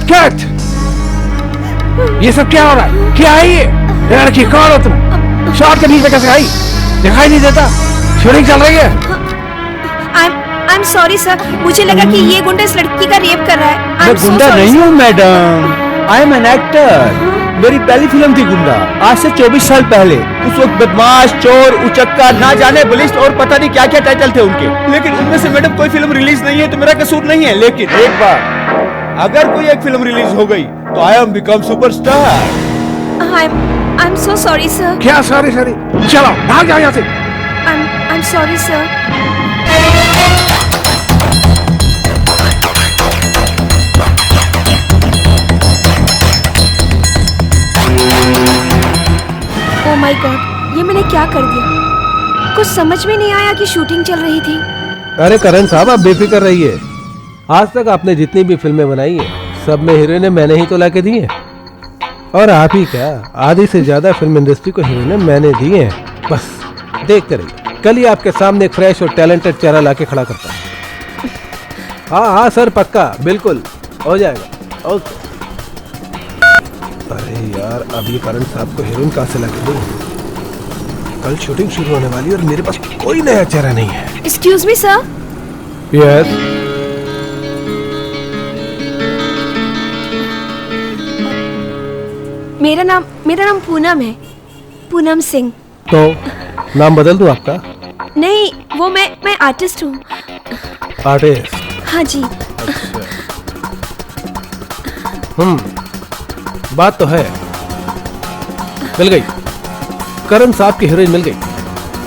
Cut! ये सब क्या हो रहा है? क्या है ये? लड़की कौन हो तुम? शॉट के बीच में कैसे आई? दिखाई नहीं देता? शूटिंग चल रही है? I'm sorry सर, मुझे लगा कि ये गुंडा इस लड़की का रेप कर रहा है। मैं गुंडा नहीं हूँ madam, I am an actor. मेरी पहली फिल्म थी गुंडा, आज से 24 साल पहले। उस वक्त बदमाश, चोर, उचक्का, ना जाने पुलिस और पता नहीं क्या क्या टाइटल थे उनके। लेकिन उनमें से मैडम कोई फिल्म रिलीज नहीं है तो मेरा कसूर नहीं है। लेकिन एक बार अगर कोई एक फिल्म रिलीज हो गई तो I am become superstar. I'm so sorry sir. क्या सॉरी? चलो भाग जाओ यहाँ से। I'm sorry sir. Oh my God, ये मैंने क्या कर दिया? कुछ समझ में नहीं आया कि शूटिंग चल रही थी। अरे करण साहब, आप बेफिक्र रहिए। आज तक आपने जितनी भी फिल्में बनाई हैं, सब में हीरोइनें मैंने ही तो लाके दी हैं। और आप ही क्या, आधी से ज्यादा फिल्म इंडस्ट्री को हीरोइनें मैंने दी हैं। बस देखते रहिए, कल ही आपके सामने एक फ्रेश और टैलेंटेड चेहरा लाके खड़ा करता हूँ। हाँ सर, पक्का, बिल्कुल हो जाएगा। ओके। अरे यार, अब ये करण साहब को हीरोइन कहाँ से लाके दूं? कल शूटिंग शुरू होने वाली है और मेरे पास कोई नया चेहरा नहीं है। Excuse me sir. यस। मेरा नाम पूनम है, पूनम सिंह। तो नाम बदल दूं आपका? नहीं, वो मैं आर्टिस्ट हूँ। आर्टिस्ट? हाँ जी। बात तो है, मिल गई। करण साहब की हीरोइन मिल गई।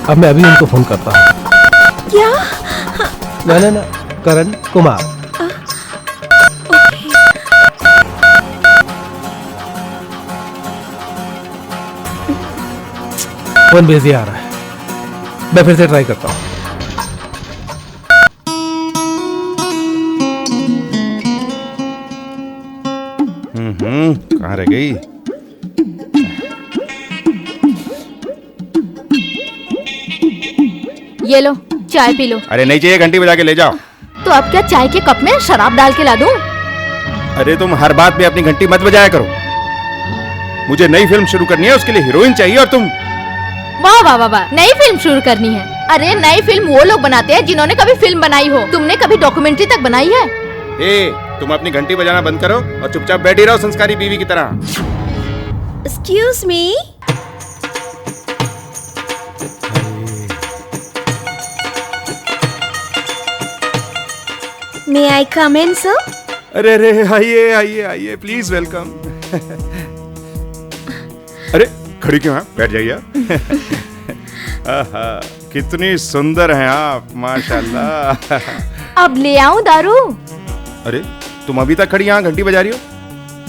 अब मैं अभी उनको फोन करता हूँ। क्या? ना, करण कुमार। फोन बिजी आ रहा है, मैं फिर से ट्राई करता हूँ। कहाँ रह गई? ये लो, चाय पी लो। अरे नहीं चाहिए, घंटी बजा के ले जाओ। तो अब क्या चाय के कप में शराब डाल के ला दूं? अरे तुम हर बात में अपनी घंटी मत बजाया करो। मुझे नई फिल्म शुरू करनी है, उसके लिए हीरोइन चाहिए और तुम। वाह वाह वाह वाह, नई फिल्म शुरू करनी है? अरे नई फिल्म वो लोग बनाते हैं जिन्होंने कभी फिल्म बनाई हो। तुमने कभी डॉक्यूमेंट्री तक बनाई है? तुम अपनी घंटी बजाना बंद करो और चुपचाप बैठी रहो संस्कारी बीवी की तरह। Excuse me. May I come in, sir? अरे आइए आइए आइए, प्लीज वेलकम। अरे खड़ी क्यों हैं? बैठ जाइए। कितनी सुंदर हैं आप, माशाल्लाह। अब ले आऊं दारू? अरे तुम अभी तक खड़ी यहाँ घंटी बजा रही हो?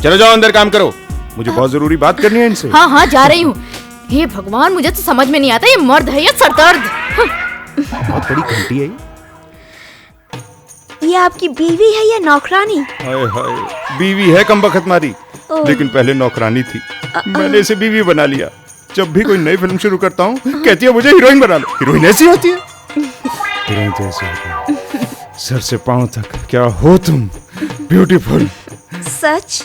चलो जाओ अंदर काम करो, मुझे बहुत जरूरी बात करनी है इनसे। हाँ जा रही हूँ। हे भगवान, मुझे तो समझ में नहीं आता ये मर्द है या सरदर्द। बहुत बड़ी घंटी है ये आपकी बीवी है या नौकरानी? हाय हाय, बीवी है कमबख्त मारी, लेकिन पहले नौकरानी थी। मैंने इसे बीवी बना लिया। जब भी कोई नई फिल्म शुरू करता हूँ कहती है मुझे हीरोइन बना लो। हीरोइन ऐसी होती है? हीरोइन तो ऐसी होती है, सर से पांव तक। क्या हो तुम, ब्यूटीफुल। सच?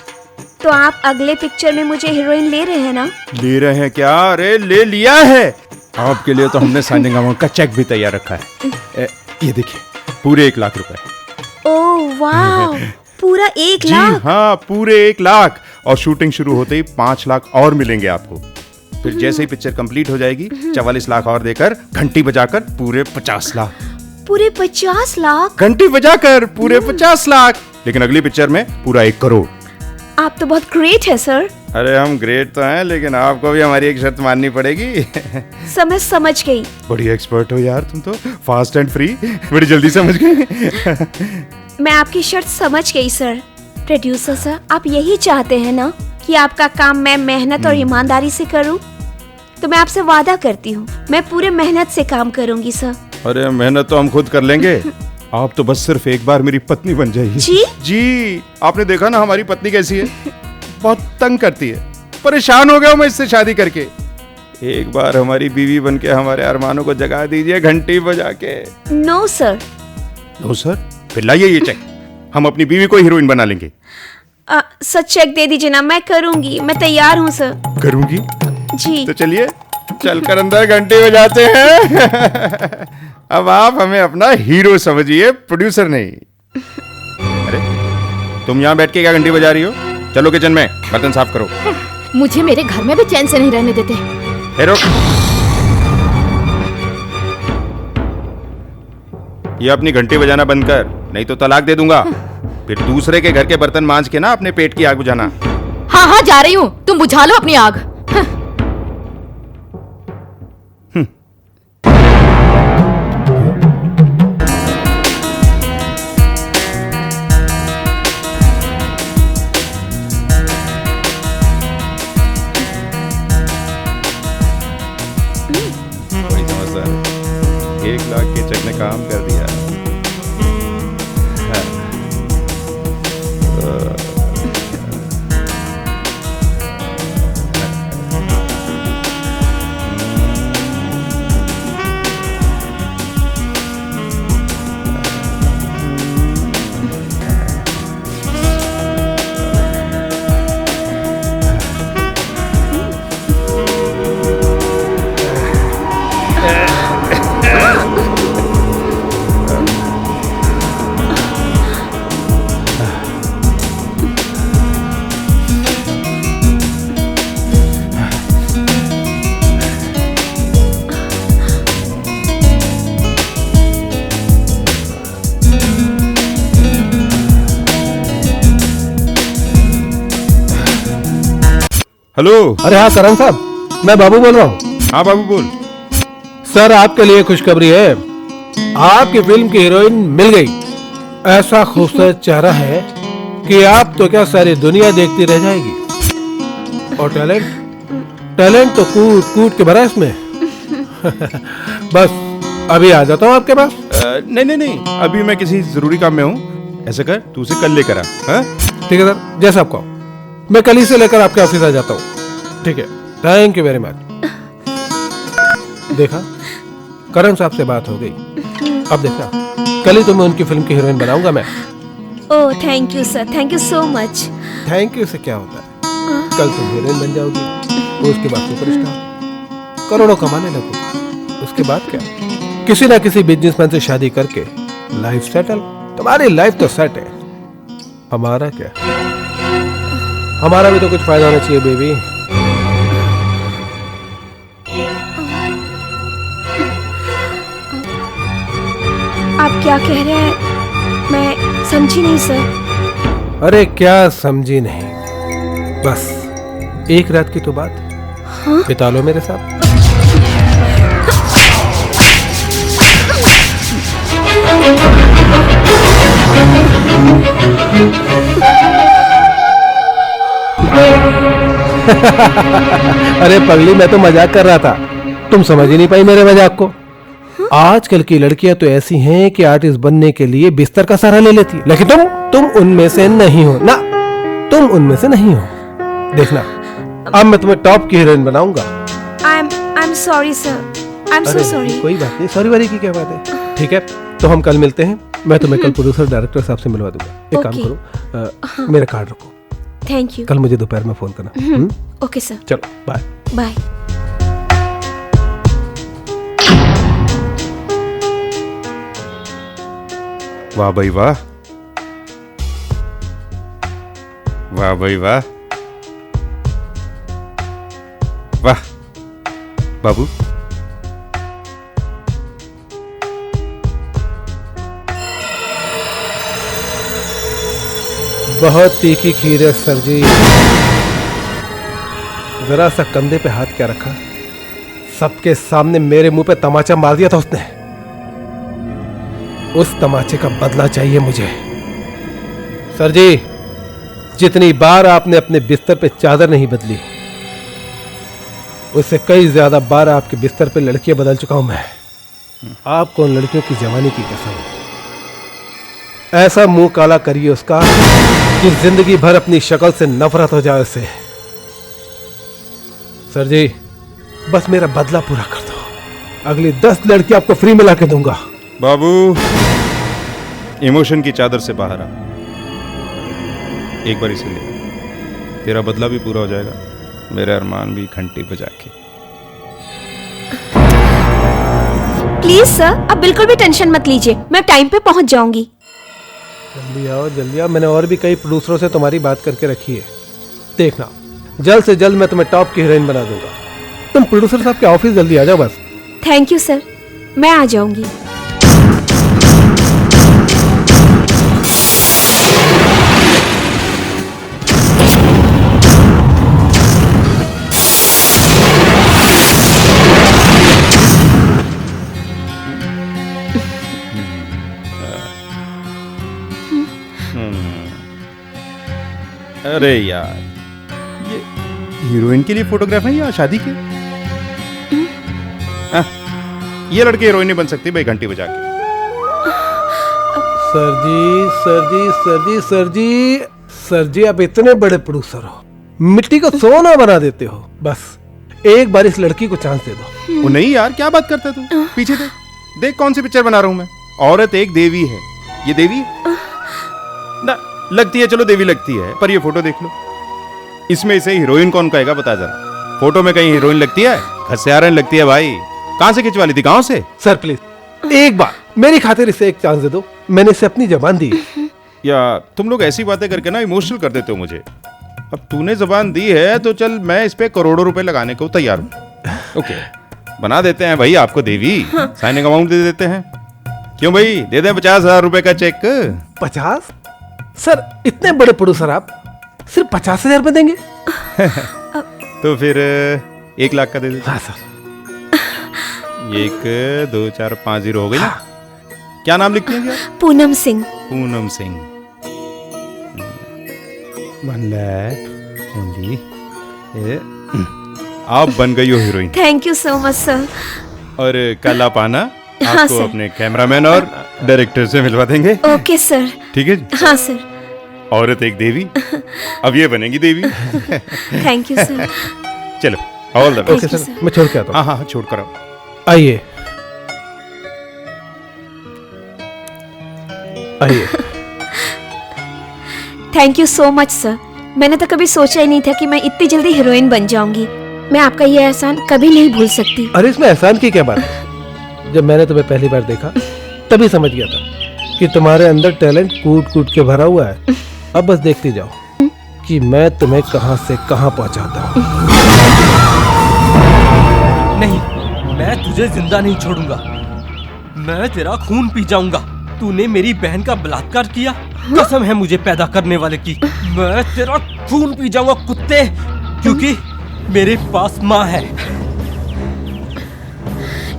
तो आप अगले पिक्चर में मुझे हीरोइन ले रहे हैं ना? ले रहे हैं क्या? अरे ले लिया है। आपके लिए तो हमने साइनिंग अमाउंट का चेक भी तैयार रखा है। ये देखिए, पूरे 1 लाख रुपए। ओह वाह, पूरा 1 जी लाख? हाँ, पूरे 1 लाख। और शूटिंग शुरू होते ही 5 लाख और मिलेंगे आपको। फिर जैसे ही पिक्चर कंप्लीट हो जाएगी 44 लाख और देकर, घंटी बजाकर पूरे 50 लाख। पूरे 50 लाख? घंटी बजाकर पूरे 50 लाख। लेकिन अगली पिक्चर में पूरा 1 करोड़। आप तो बहुत ग्रेट है सर। अरे हम ग्रेट तो हैं, लेकिन आपको भी हमारी एक शर्त माननी पड़ेगी। समझ गई। बड़ी एक्सपर्ट हो यार तुम तो, फास्ट एंड फ्री, बड़ी जल्दी समझ गए। मैं आपकी शर्त समझ गई सर। प्रोड्यूसर सर, आप यही चाहते हैं ना कि आपका काम मैं मेहनत और ईमानदारी से करूं? तो मैं आपसे वादा करती हूँ, मैं पूरे मेहनत से काम करूंगी सर। अरे मेहनत तो हम खुद कर लेंगे। आप तो बस सिर्फ एक बार मेरी पत्नी बन जाइए। जी? जी, आपने देखा ना हमारी पत्नी कैसी है? बहुत तंग करती है। परेशान हो गया हूं मैं इससे शादी करके। एक बार हमारी बीवी बन के हमारे अरमानों को जगा दीजिए घंटी बजा के। No sir. No sir? फिर लाइए ये चेक, हम अपनी बीवी को हीरोइन बना लेंगे। सर चेक दे दीजिए ना, मैं करूंगी, मैं तैयार हूँ सर। करूंगी? जी। तो चलिए चलकर अंदर घंटी बजाते हैं। अब आप हमें अपना हीरो समझिए, प्रोड्यूसर नहीं। अरे तुम यहाँ बैठ के क्या घंटी बजा रही हो? चलो किचन में बर्तन साफ करो। मुझे मेरे घर में भी चैन से नहीं रहने देते। रुक, ये अपनी घंटी बजाना बंद कर, नहीं तो तलाक दे दूंगा। फिर दूसरे के घर के बर्तन मांज के ना अपने पेट की आग बुझाना। हाँ हाँ जा रही हूँ, तुम बुझा लो अपनी आग। बड़ी समझदार है। 1 लाख के चेक ने काम कर दिया। हेलो। अरे हाँ करण साहब, मैं बाबू बोल रहा हूँ। हाँ बाबू बोल। सर आपके लिए खुशखबरी है, आपकी फिल्म की हीरोइन मिल गई। ऐसा खूबसूरत चेहरा है कि आप तो क्या सारी दुनिया देखती रह जाएगी। और टैलेंट तो कूट कूट के भरा इसमें। बस अभी आ जाता हूँ आपके पास। नहीं, अभी मैं किसी जरूरी काम में हूँ। ऐसा कर, तू उसे कल लेकर आ। हाँ? ठीक है सर, जैसा आप कहो। मैं कल ही से लेकर आपके ऑफिस आ जाता हूँ। ठीक है, थैंक यू वेरी मच। देखा, करण साहब से बात हो गई। अब देखना, कल ही तुम्हें उनकी फिल्म की हीरोइन बनाऊंगा मैं। Oh thank you sir, thank you so much. Thank you से क्या होता है? कल तुम हीरोइन बन जाओगी, उसके बाद सुपरस्टार, करोड़ों कमाने लगोगी। उसके बाद क्या, किसी ना किसी बिजनेसमैन से शादी करके लाइफ सेटल। तुम्हारी लाइफ तो सेट है, हमारा क्या? हमारा भी तो कुछ फायदा होना चाहिए बेबी। आप क्या कह रहे हैं? मैं समझी नहीं सर। अरे क्या समझी नहीं, बस एक रात की तो बात। हाँ? बिता लो मेरे साथ। अरे पगली, मैं तो मजाक कर रहा था, तुम समझ ही नहीं पाई मेरे मजाक को। आजकल की लड़कियां तो ऐसी हैं कि आर्टिस्ट बनने के लिए बिस्तर का सहारा ले लेती, लेकिन तुम उनमें से नहीं हो ना, तुम उनमें से नहीं हो। देखना, अब मैं तुम्हें टॉप की हीरोइन बनाऊंगा। I am sorry sir, I am so sorry. कोई बात नहीं, सॉरी वारी की क्या बात है। ठीक है, तो हम कल मिलते हैं, मैं तुम्हें कल प्रोड्यूसर डायरेक्टर साहब से मिलवा दूंगा। एक काम ओके। करो, मेरा कार्ड रखो, थैंक यू। कल मुझे दोपहर में फोन करना। ओके सर, चलो बाय। बाय। वाह भाई वाह, वाह भाई वाह, वाह बाबू। बहुत तीखी खीर है सर जी। जरा सा कंधे पे हाथ क्या रखा, सबके सामने मेरे मुंह पे तमाचा मार दिया था उसने। उस तमाचे का बदला चाहिए मुझे। सर जी, जितनी बार आपने अपने बिस्तर पे चादर नहीं बदली, उससे कई ज्यादा बार आपके बिस्तर पे लड़कियां बदल चुका हूं मैं। आपको उन लड़कियों की जवानी की कसम, ऐसा मुंह काला करिए उसका कि जिंदगी भर अपनी शक्ल से नफरत हो जाए उससे। सर जी, बस मेरा बदला पूरा कर दो, अगली 10 लड़की आपको फ्री में ला के दूंगा। बाबू, इमोशन की चादर से बाहर आ, एक बार इसे ले, तेरा बदला भी पूरा हो जाएगा, मेरे अरमान भी घंटी बजा के। प्लीज सर, आप बिल्कुल भी टेंशन मत लीजिए, मैं टाइम पे पहुंच जाऊंगी। जल्दी आओ जल्दी आओ, मैंने और भी कई प्रोड्यूसरों से तुम्हारी बात करके रखी है। देखना, जल्द से जल्द मैं तुम्हें टॉप की हीरोइन बना दूंगा। तुम प्रोड्यूसर साहब के ऑफिस जल्दी आ जाओ बस। थैंक यू सर, मैं आ जाऊंगी। अरे यार, ये हीरोइन के लिए फोटोग्राफ है या शादी के? ये लड़के हीरोइन नहीं बन सकती भाई घंटी बजा के। सर जी सर जी सर जी सर जी सर जी, आप इतने बड़े प्रोड्यूसर हो, मिट्टी को सोना बना देते हो। बस एक बार इस लड़की को चांस दे दो। वो नहीं यार, क्या बात करता है तू? पीछे देख, देख कौन सी पिक्चर बना रहा हूं मैं। औरत एक देवी है, ये देवी है ना, लगती है, चलो देवी लगती है, पर ये फोटो देख लो, इसमें इसे हीरोइन कौन कहेगा बता जरा। फोटो में कहीं हीरोइन लगती है? घसियारन लगती है भाई। कहां से खिंचवा ली थी, गांव से? सर प्लीज एक बार मेरी खातिर इसे एक चांस दे दो, मैंने इसे अपनी जबान दी है। या तुम लोग ऐसी बातें करके ना इमोशनल कर देते हो मुझे। अब तूने जबान दी है तो चल, मैं इस पे करोड़ों रुपए लगाने को तैयार हूं। ओके, बना देते हैं भाई आपको देवी, साइनिंग अमाउंट दे देते हैं। क्यों भाई, दे दें 50,000 रुपए का चेक। 50? सर इतने बड़े प्रोड्यूसर आप सिर्फ 50,000 में देंगे? तो फिर 1 लाख का दे दे। हाँ सर। 1 2 4 5 0 हो गई ना? क्या नाम लिखती हैं? पूनम सिंह। पूनम सिंह। 1 लाख ओनली। आप बन गई हो heroine. Thank you so much sir. और कल आप आना, हाँ, आपको सर। अपने कैमरामैन और डायरेक्टर से मिलवा देंगे। Okay sir. ठीक है जी? हाँ सर। औरत एक देवी, अब ये बनेगी देवी। Thank you sir. चलो, all the okay best. you, sir, sir. मैं छोड़ के आता हूँ। हाँ हाँ, छोड़ कर आओ। आइए आइए। Thank you so much sir. मैंने तो कभी सोचा ही नहीं था कि मैं इतनी जल्दी हीरोइन बन जाऊंगी। मैं आपका ये एहसान कभी नहीं भूल सकती। अरे इसमें एहसान की क्या बात है? जब मैंने तुम्हें पहली बार देखा तभी समझ गया था कि तुम्हारे अंदर टैलेंट कूट कूट के भरा हुआ है। अब बस देखती जाओ कि मैं तुम्हें कहां से कहां पहुंचाता हूं। नहीं, मैं तुझे जिंदा नहीं छोड़ूंगा। मैं तेरा खून पी जाऊंगा। तूने मेरी बहन का बलात्कार किया, कसम है मुझे पैदा करने वाले की। मैं तेरा खून पी जाऊंगा कुत्ते, क्योंकि मेरे पास माँ है।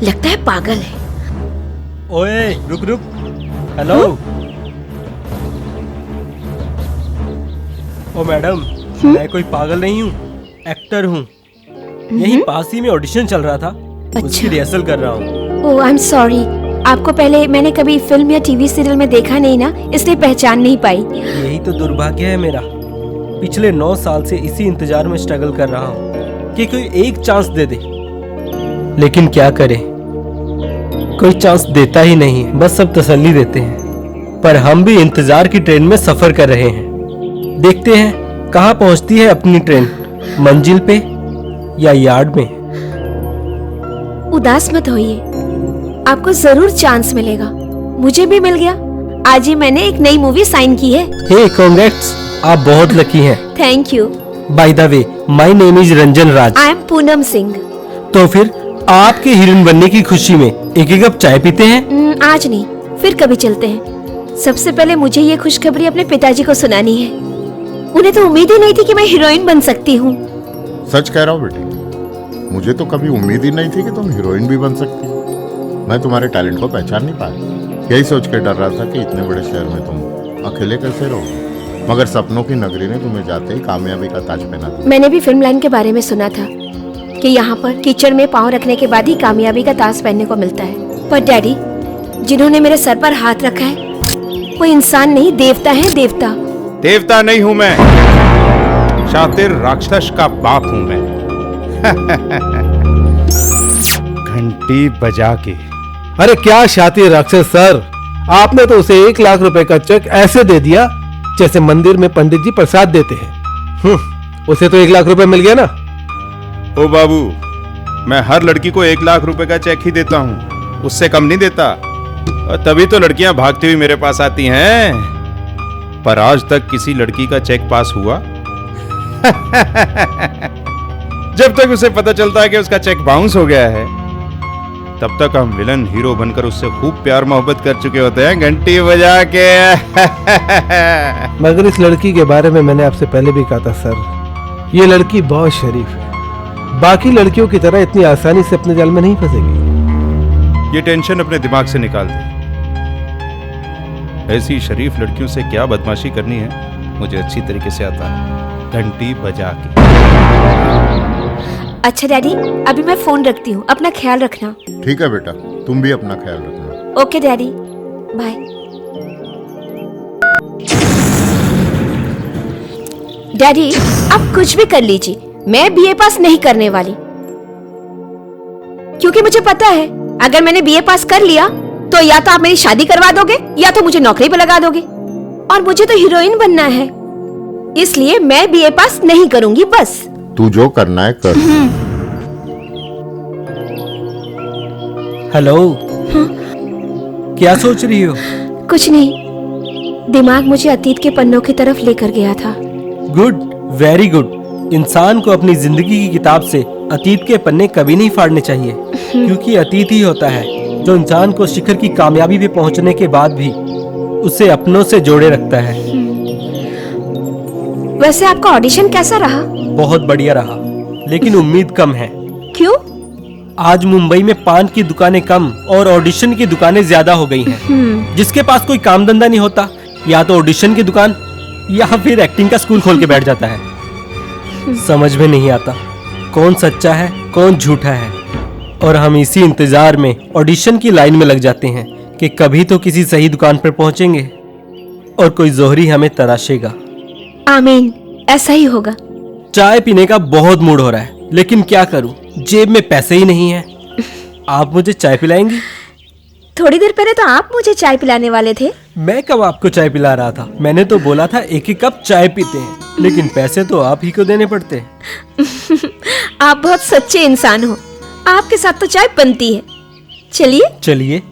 लगता है पागल है। ओए रुक रुक, हेलो। ओ मैडम, मैं कोई पागल नहीं हूँ, एक्टर हूँ। यहीं पास ही में ऑडिशन चल रहा था, उसकी रिहर्सल कर रहा हूँ। ओह आई एम सॉरी। आपको पहले मैंने कभी फिल्म या टीवी सीरियल में देखा नहीं ना, इसलिए पहचान नहीं पाई। यही तो दुर्भाग्य है मेरा। पिछले 9 साल से इसी इंतजार में स्ट्रगल कर रहा हूँ कि कोई एक चांस दे दे, लेकिन क्या करें, कोई चांस देता ही नहीं, बस सब तसल्ली देते हैं। पर हम भी इंतजार की ट्रेन में सफर कर रहे हैं। देखते हैं कहाँ पहुंचती है अपनी ट्रेन, मंजिल पे या यार्ड में। उदास मत होइए, आपको जरूर चांस मिलेगा। मुझे भी मिल गया। आज ही मैंने एक नई मूवी साइन की है। हे कांग्रेट्स, आप बहुत लकी हैं। Thank you. By the way, my name is Ranjan Raj. I am Poonam Singh. तो फिर आपके हीरोइन बनने की खुशी में एक एक कप चाय पीते हैं? आज नहीं, फिर कभी चलते हैं। सबसे पहले मुझे ये खुशखबरी अपने पिताजी को सुनानी है। उन्हें तो उम्मीद ही नहीं थी कि मैं हीरोइन बन सकती हूँ। सच कह रहा हूँ बेटी, मुझे तो कभी उम्मीद ही नहीं थी कि तुम हीरोइन भी बन सकती हो। मैं तुम्हारे टैलेंट को पहचान नहीं पा रही। यही सोच के डर रहा था कि इतने बड़े शहर में तुम अकेले कैसे रहोगे, मगर सपनों की नगरी ने तुम्हें जाते ही कामयाबी का ताज पहना दिया। मैंने भी फिल्म लाइन के बारे में सुना था कि यहाँ पर कीचड़ में पाँव रखने के बाद ही कामयाबी का ताज पहनने को मिलता है। पर डैडी, जिन्होंने मेरे सर पर हाथ रखा है वो इंसान नहीं, देवता है, देवता। देवता नहीं हूं मैं, शातिर राक्षस का बाप हूं मैं। घंटी बजा के। अरे क्या शातिर राक्षस सर, आपने तो उसे 1 लाख रुपए का चेक ऐसे दे दिया जैसे मंदिर में पंडित जी प्रसाद देते हैं। उसे तो 1 लाख रुपए मिल गया ना। ओ बाबू, मैं हर लड़की को 1 लाख रुपए का चेक ही देता हूँ, उससे कम नहीं देता। और तभी तो लड़कियां भागती हुई मेरे पास आती हैं। पर आज तक किसी लड़की का चेक पास हुआ? जब तक उसे पता चलता है कि उसका चेक बाउंस हो गया है, तब तक हम विलन हीरो बनकर उससे खूब प्यार मोहब्बत कर चुके होते हैं, घंटी बजा के। मगर इस लड़की के बारे में मैंने आपसे पहले भी कहा था सर, ये लड़की बहुत शरीफ है। बाकी लड़कियों की तरह इतनी आसानी से अपने जाल में नहीं फंसेगी। ये टेंशन अपने दिमाग से निकाल दे। ऐसी शरीफ लड़कियों से क्या बदमाशी करनी है मुझे अच्छी तरीके से आता है, घंटी बजा के। अच्छा डैडी, अभी मैं फोन रखती हूँ, अपना ख्याल रखना। ठीक है बेटा, तुम भी अपना ख्याल रखना। Okay daddy, bye. डैडी, आप कुछ भी कर लीजिए, मैं बीए पास नहीं करने वाली। क्योंकि मुझे पता है अगर मैंने बीए पास कर लिया तो या तो आप मेरी शादी करवा दोगे या तो मुझे नौकरी पर लगा दोगे, और मुझे तो हीरोइन बनना है। इसलिए मैं बीए पास नहीं करूंगी। बस तू जो करना है कर। हेलो, क्या सोच रही हो? कुछ नहीं, दिमाग मुझे अतीत के पन्नों की तरफ लेकर गया था। Good, very good. इंसान को अपनी जिंदगी की किताब से अतीत के पन्ने कभी नहीं फाड़ने चाहिए, क्योंकि अतीत ही होता है जो इंसान को शिखर की कामयाबी पे पहुंचने के बाद भी उसे अपनों से जोड़े रखता है। वैसे आपका ऑडिशन कैसा रहा? बहुत बढ़िया रहा, लेकिन उम्मीद कम है। क्यों? आज मुंबई में पान की दुकानें कम और ऑडिशन की दुकानें ज्यादा हो गई हैं। जिसके पास कोई काम धंधा नहीं होता, या तो ऑडिशन की दुकान या फिर एक्टिंग का स्कूल खोल के बैठ जाता है। समझ में नहीं आता कौन सच्चा है कौन झूठा है, और हम इसी इंतजार में ऑडिशन की लाइन में लग जाते हैं कि कभी तो किसी सही दुकान पर पहुंचेंगे और कोई जोहरी हमें तराशेगा। आमीन, ऐसा ही होगा। चाय पीने का बहुत मूड हो रहा है, लेकिन क्या करूं, जेब में पैसे ही नहीं है। आप मुझे चाय पिलाएंगी? थोड़ी देर पहले तो आप मुझे चाय पिलाने वाले थे। मैं कब आपको चाय पिला रहा था? मैंने तो बोला था 1-1 कप चाय पीते हैं, लेकिन पैसे तो आप ही को देने पड़ते हैं। आप बहुत सच्चे इंसान हो, आपके साथ तो चाय बनती है। चलिए चलिए।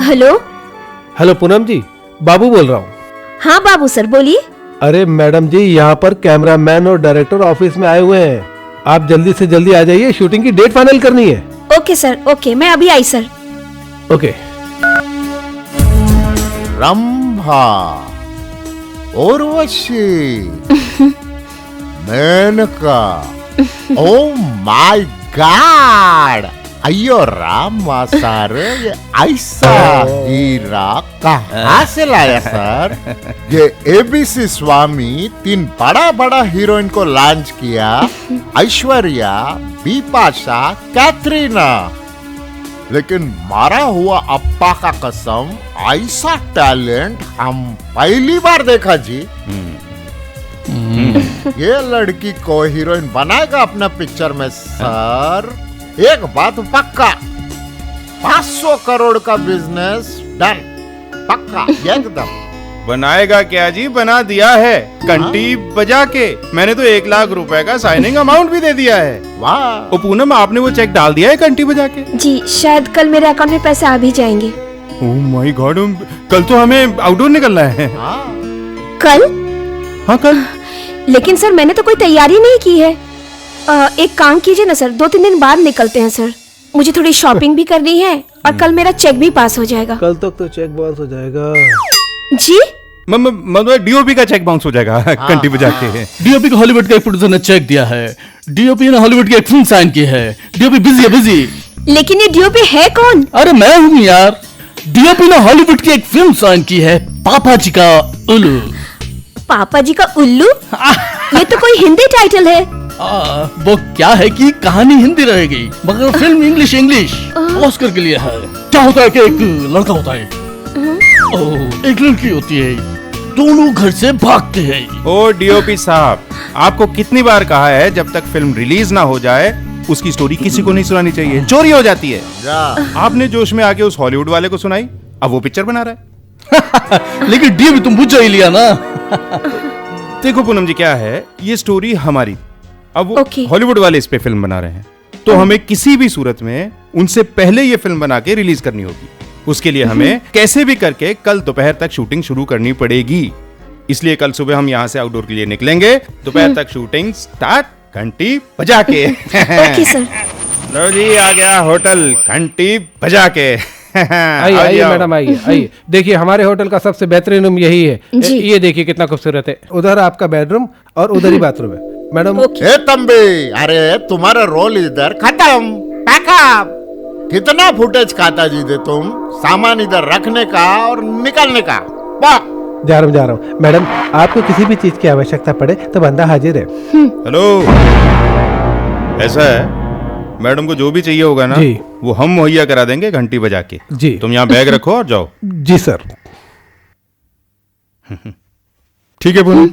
हेलो। हेलो पूनम जी, बाबू बोल रहा हूँ। हाँ बाबू सर, बोलिए। अरे मैडम जी, यहाँ पर कैमरामैन और डायरेक्टर ऑफिस में आए हुए हैं। आप जल्दी से जल्दी आ जाइए, शूटिंग की डेट फाइनल करनी है। ओके सर, ओके, मैं अभी आई sir. Okay. Rambha, Urvashi, Menaka, oh my god, अयो रामा सर, ये ऐसा हीरा कहाँ से लाया सर? ये एबीसी स्वामी 3 बड़ा बड़ा हीरोइन को लॉन्च किया, ऐश्वर्या, बिपाशा, कैटरीना। लेकिन मारा हुआ अप्पा का कसम, ऐसा टैलेंट हम पहली बार देखा जी। ये लड़की को हीरोइन बनाएगा अपना पिक्चर में सर। एक बात पक्का, 500 करोड़ का बिजनेस डन, पक्का एकदम। बनाएगा क्या जी, बना दिया है घंटी बजा के। मैंने तो 1 लाख रुपए का साइनिंग अमाउंट भी दे दिया है। वाह। ओ पूनम, आपने वो चेक डाल दिया है घंटी बजा के? जी शायद कल मेरे अकाउंट में पैसे आ भी जाएंगे। ओह माय गॉड, कल तो हमें आउटडोर निकलना है। हाँ। कल? हाँ कल। लेकिन सर मैंने तो कोई तैयारी नहीं की है। एक काम कीजिए ना सर, 2-3 दिन बाद निकलते हैं सर। मुझे थोड़ी शॉपिंग भी करनी है और कल मेरा चेक भी पास हो जाएगा। कल तक तो चेक बाउंस हो जाएगा। जी मतलब डीओपी का चेक बाउंस हो जाएगा घंटी बजा के। डीओपी को हॉलीवुड के एक प्रोड्यूसर ने चेक दिया है। डीओपी ने हॉलीवुड की एक फिल्म साइन की है। डीओपी बिजी है, बिजी। लेकिन ये डीओपी है कौन? अरे मैं हूँ यार। डीओपी ने हॉलीवुड की एक फिल्म साइन की है, पापा जी का उल्लू। पापा जी का उल्लू? ये तो कोई हिंदी टाइटल है। वो क्या है कि कहानी हिंदी रहेगी मगर फिल्म इंग्लिश ऑस्कर के लिए है। क्या होता है कि एक लड़का होता है, एक लड़की होती है, दोनों घर से भागते हैं। ओ डीओपी साहब, आपको कितनी बार कहा है जब तक फिल्म रिलीज ना हो जाए उसकी स्टोरी किसी को नहीं सुनानी चाहिए, चोरी हो जाती है। आपने जोश में आके उस हॉलीवुड वाले को सुनाई, अब वो पिक्चर बना रहा है। लेकिन डीओपी तुम बुझ ही लिया ना। देखो पूनम जी, क्या है ये स्टोरी हमारी, अब वो Okay. हॉलीवुड वाले इस पे फिल्म बना रहे हैं, तो हमें किसी भी सूरत में उनसे पहले ये फिल्म बना के रिलीज करनी होगी। उसके लिए हमें कैसे भी करके कल दोपहर तक शूटिंग शुरू करनी पड़ेगी। इसलिए कल सुबह हम यहाँ से आउटडोर के लिए निकलेंगे, दोपहर तक शूटिंग स्टार्ट घंटी बजा के। Okay sir. लो जी, आ गया होटल घंटी बजा के। आइए आइए मैडम, आइए आइए। देखिए हमारे होटल का सबसे बेहतरीन रूम यही है। जी। ये देखिए कितना खूबसूरत है। उधर आपका बेडरूम और उधर ही बाथरूम है मैडम। ए तंबी, अरे तुम्हारा रोल इधर खत्म, पैकअप। कितना फुटेज खाता जी दे तुम, सामान इधर रखने का और निकलने का। वाह। जा रहा हूँ मैडम। आपको किसी भी चीज की आवश्यकता पड़े तो बंदा हाजिर है। हेलो, ऐसा है मैडम को जो भी चाहिए होगा ना, जी। वो हम मुहैया करा देंगे घंटी बजा के। जी। तुम यहाँ बैग रखो और जाओ। जी सर। ठीक है पूनम,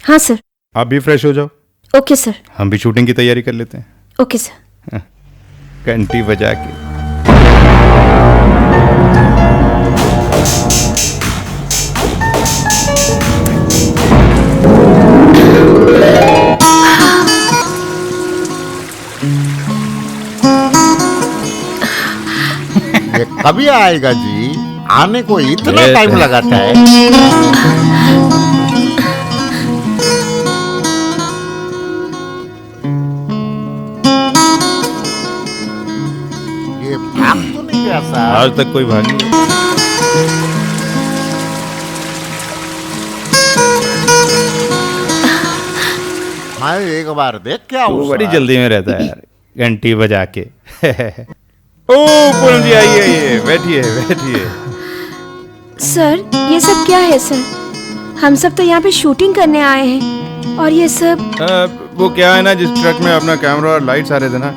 हाँ सर। आप भी फ्रेश हो जाओ, ओके सर। हम भी शूटिंग की तैयारी कर लेते हैं ओके सर। घंटी बजा के। ये कभी आएगा जी, आने को इतना टाइम लगाता है। ये भाग तो नहीं गया सर? आज तक कोई भाग नहीं। मैं एक बार देख के आऊं वो बड़ी सर। जल्दी में रहता है यार, घंटी बजा के। ओ पूनम जी, आइए आइए, बैठिए बैठिए। सर ये सब क्या है सर? हम सब तो यहाँ पे शूटिंग करने आए हैं और ये सब। वो क्या है ना, जिस ट्रक में अपना कैमरा और लाइट्स आ रहे थे ना,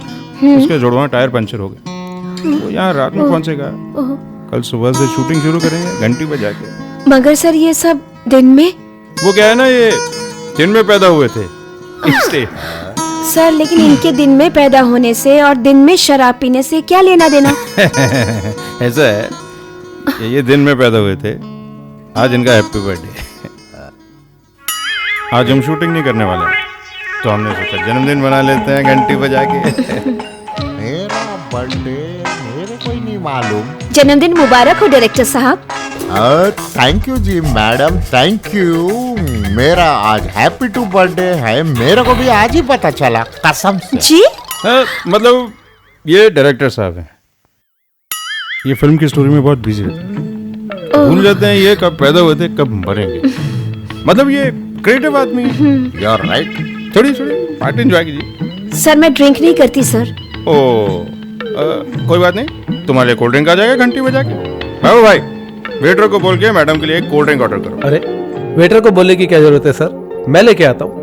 उसके जुड़वा टायर पंचर हो गए। वो यहाँ रात में पहुंचेगा, ओह, कल सुबह से शूटिंग शुरू करेंगे घंटी बजा के। मगर सर ये सब दिन में। वो क्या है ना, ये दिन में पैदा हुए थे इसलिए। सर लेकिन इनके दिन में पैदा होने से और दिन में शराब पीने से क्या लेना देना? ऐसा है कि ये दिन में पैदा हुए थे, आज इनका हैप्पी बर्थडे। आज हम शूटिंग नहीं करने वाले, तो हमने सोचा जन्मदिन बना लेते हैं घंटी बजा के। मेरा बर्थडे मेरे को ही नहीं मालूम। जन्मदिन मुबारक हो डायरेक्टर साहब। थैंक यू जी मैडम, थैंक यू। मेरा आज हैप्पी टू बर्थडे है, मेरे को भी आज ही पता चला, कसम से। जी मतलब ये डायरेक्टर साहब हैं, ये फिल्म की स्टोरी में बहुत बिजी रहते हैं, भूल जाते हैं ये कब पैदा हुए थे कब मरेंगे। मतलब ये क्रिएटिव आदमी है। You are right. थोड़ी थोड़ी पार्टी एंजॉय कीजिए। सर मैं ड्रिंक नहीं करती सर। ओ कोई बात नहीं, तुम्हारे लिए कोल्ड ड्रिंक आ जाएगा घंटी बजा के। बाबू भाई, वेटर को बोल के मैडम के लिए एक कोल्ड ड्रिंक ऑर्डर करो। अरे वेटर को बोलने की क्या जरूरत है सर, मैं लेके आता हूँ।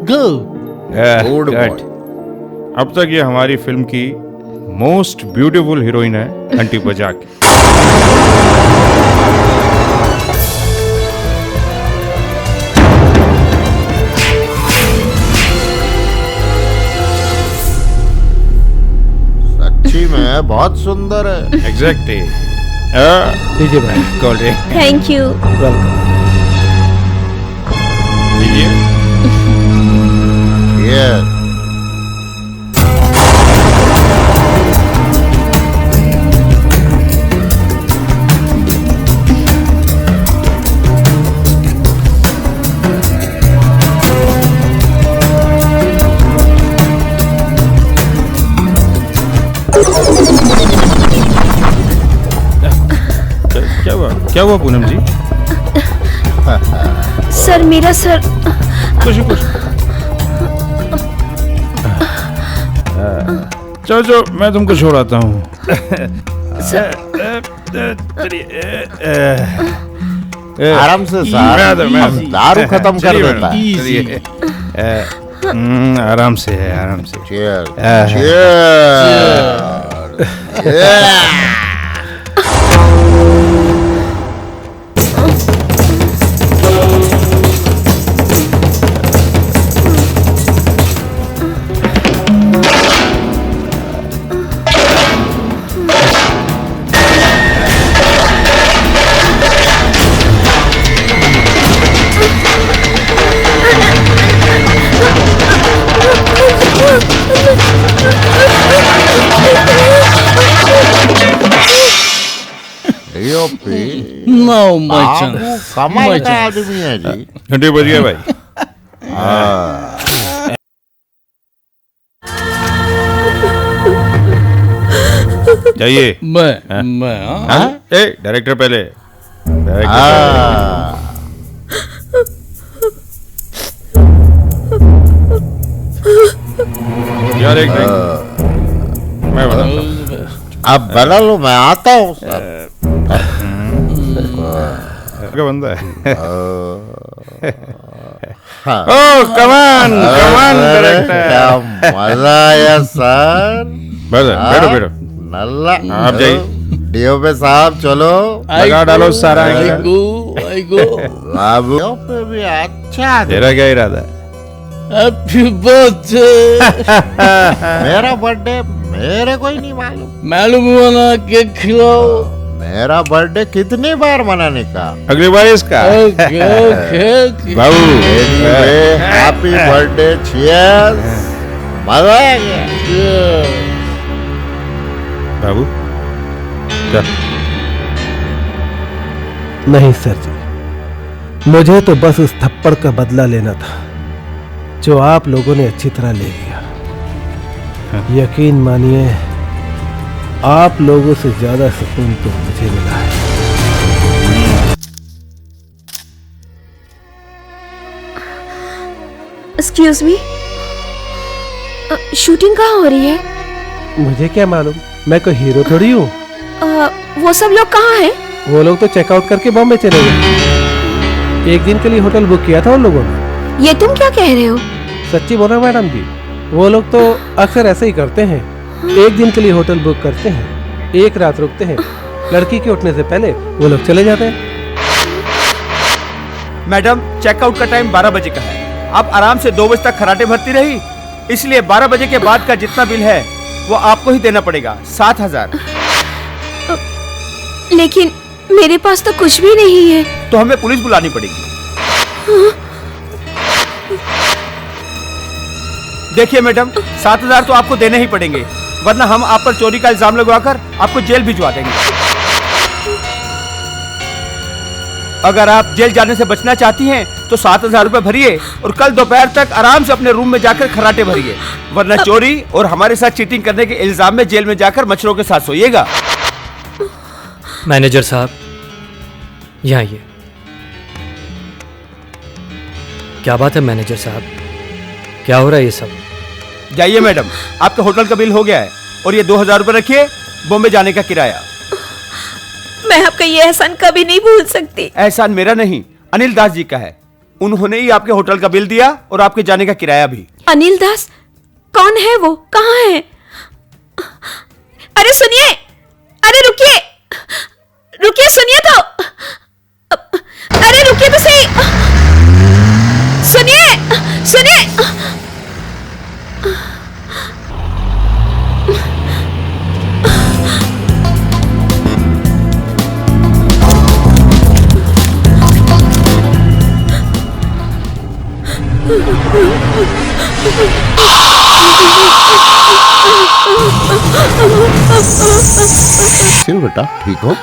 Good boy. अब तक ये हमारी फिल्म की मोस्ट ब्यूटीफुल हीरोइन है घंटी बजा के। सच्ची में बहुत सुंदर है। एग्जैक्टली। लीजिए भाई। Cold drink thank you. Welcome. लीजिए। Yes. क्या हुआ पूनम जी? सर मेरा सर। कुछ चलो मैं तुमको छोड़ाता हूँ। आराम से साहब, हम दारू खत्म कर देता है। चलिए। आराम से है, आराम से। Cheers. Cheers. Now my आप chance. कमाल My का chance. आदमी है जी। घंटे बज गया भाई। जाइए। मैं हाँ? ए डायरेक्टर पहले। हाँ। यार एक ड्रिंक मैं बताता हूँ। अब बना लो, मैं आता हूँ सर। क्या बंदा है? हाँ। ओह कमान अरे, डायरेक्टर। क्या मजा आया सर। बैठो बैठो। नल्ला आप जाइए। डीओपी साहब चलो। लगा डालो सारा I एंगल। go. बाबू पे भी अच्छा। तेरा क्या इरादा है? Happy birthday. मेरा बर्थडे मेरे को ही नहीं मालूम। मालूम हुआ ना, केक खिलाओ। मेरा बर्थडे कितनी बार मनाने का? अगली बार इसका। Okay. बाबू हैप्पी बर्थडे। चीयर्स। मजा आ गया। बाबू क्या? नहीं सर जी, मुझे तो बस उस थप्पड़ का बदला लेना था जो आप लोगों ने अच्छी तरह ले लिया। यकीन मानिए, आप लोगों से ज्यादा सुकून तो मुझे मिला है। एक्सक्यूज मी, शूटिंग कहाँ हो रही है? मुझे क्या मालूम, मैं कोई हीरो थोड़ी हूँ। वो सब लोग कहाँ हैं? वो लोग तो चेकआउट करके बॉम्बे चले गए। एक दिन के लिए होटल बुक किया था उन लोगों ने। ये तुम क्या कह रहे हो? सच्ची बोला मैडम जी, वो लोग तो अक्सर ऐसे ही करते हैं। एक दिन के लिए होटल बुक करते हैं, एक रात रुकते हैं, लड़की के उठने से पहले वो लोग चले जाते हैं। मैडम चेकआउट का टाइम 12 बजे का है। आप आराम से 2 बजे तक खराटे भरती रही, इसलिए 12 बजे के बाद का जितना बिल है वो आपको ही देना पड़ेगा, 7,000। लेकिन मेरे पास तो कुछ भी नहीं है। तो हमें पुलिस बुलानी पड़ेगी। देखिए मैडम, 7,000 तो आपको देने ही पड़ेंगे, वरना हम आप पर चोरी का इल्जाम लगवाकर आपको जेल भिजवा देंगे। अगर आप जेल जाने से बचना चाहती हैं तो 7,000 रुपए भरिए और कल दोपहर तक आराम से अपने रूम में जाकर खराटे भरिए, वरना चोरी और हमारे साथ चीटिंग करने के इल्जाम में जेल में जाकर मच्छरों के साथ सोइएगा। मैनेजर साहब, यहाँ आइए। क्या बात है मैनेजर साहब, क्या हो रहा है ये सब? जाइए मैडम, आपके होटल का बिल हो गया है और ये 2,000 रुपए रखिए, बॉम्बे जाने का किराया। मैं आपका ये एहसान कभी नहीं भूल सकती। एहसान मेरा नहीं, अनिल दास जी का है। उन्होंने ही आपके होटल का बिल दिया और आपके जाने का किराया भी। अनिल दास? कौन है वो? कहाँ है? अरे सुनिए, अरे रुकिए, रुकिए, सुनिए तो, अरे रुकिए तो सही, सुनिए, सुनिए। क्यों बेटा, ठीक हो?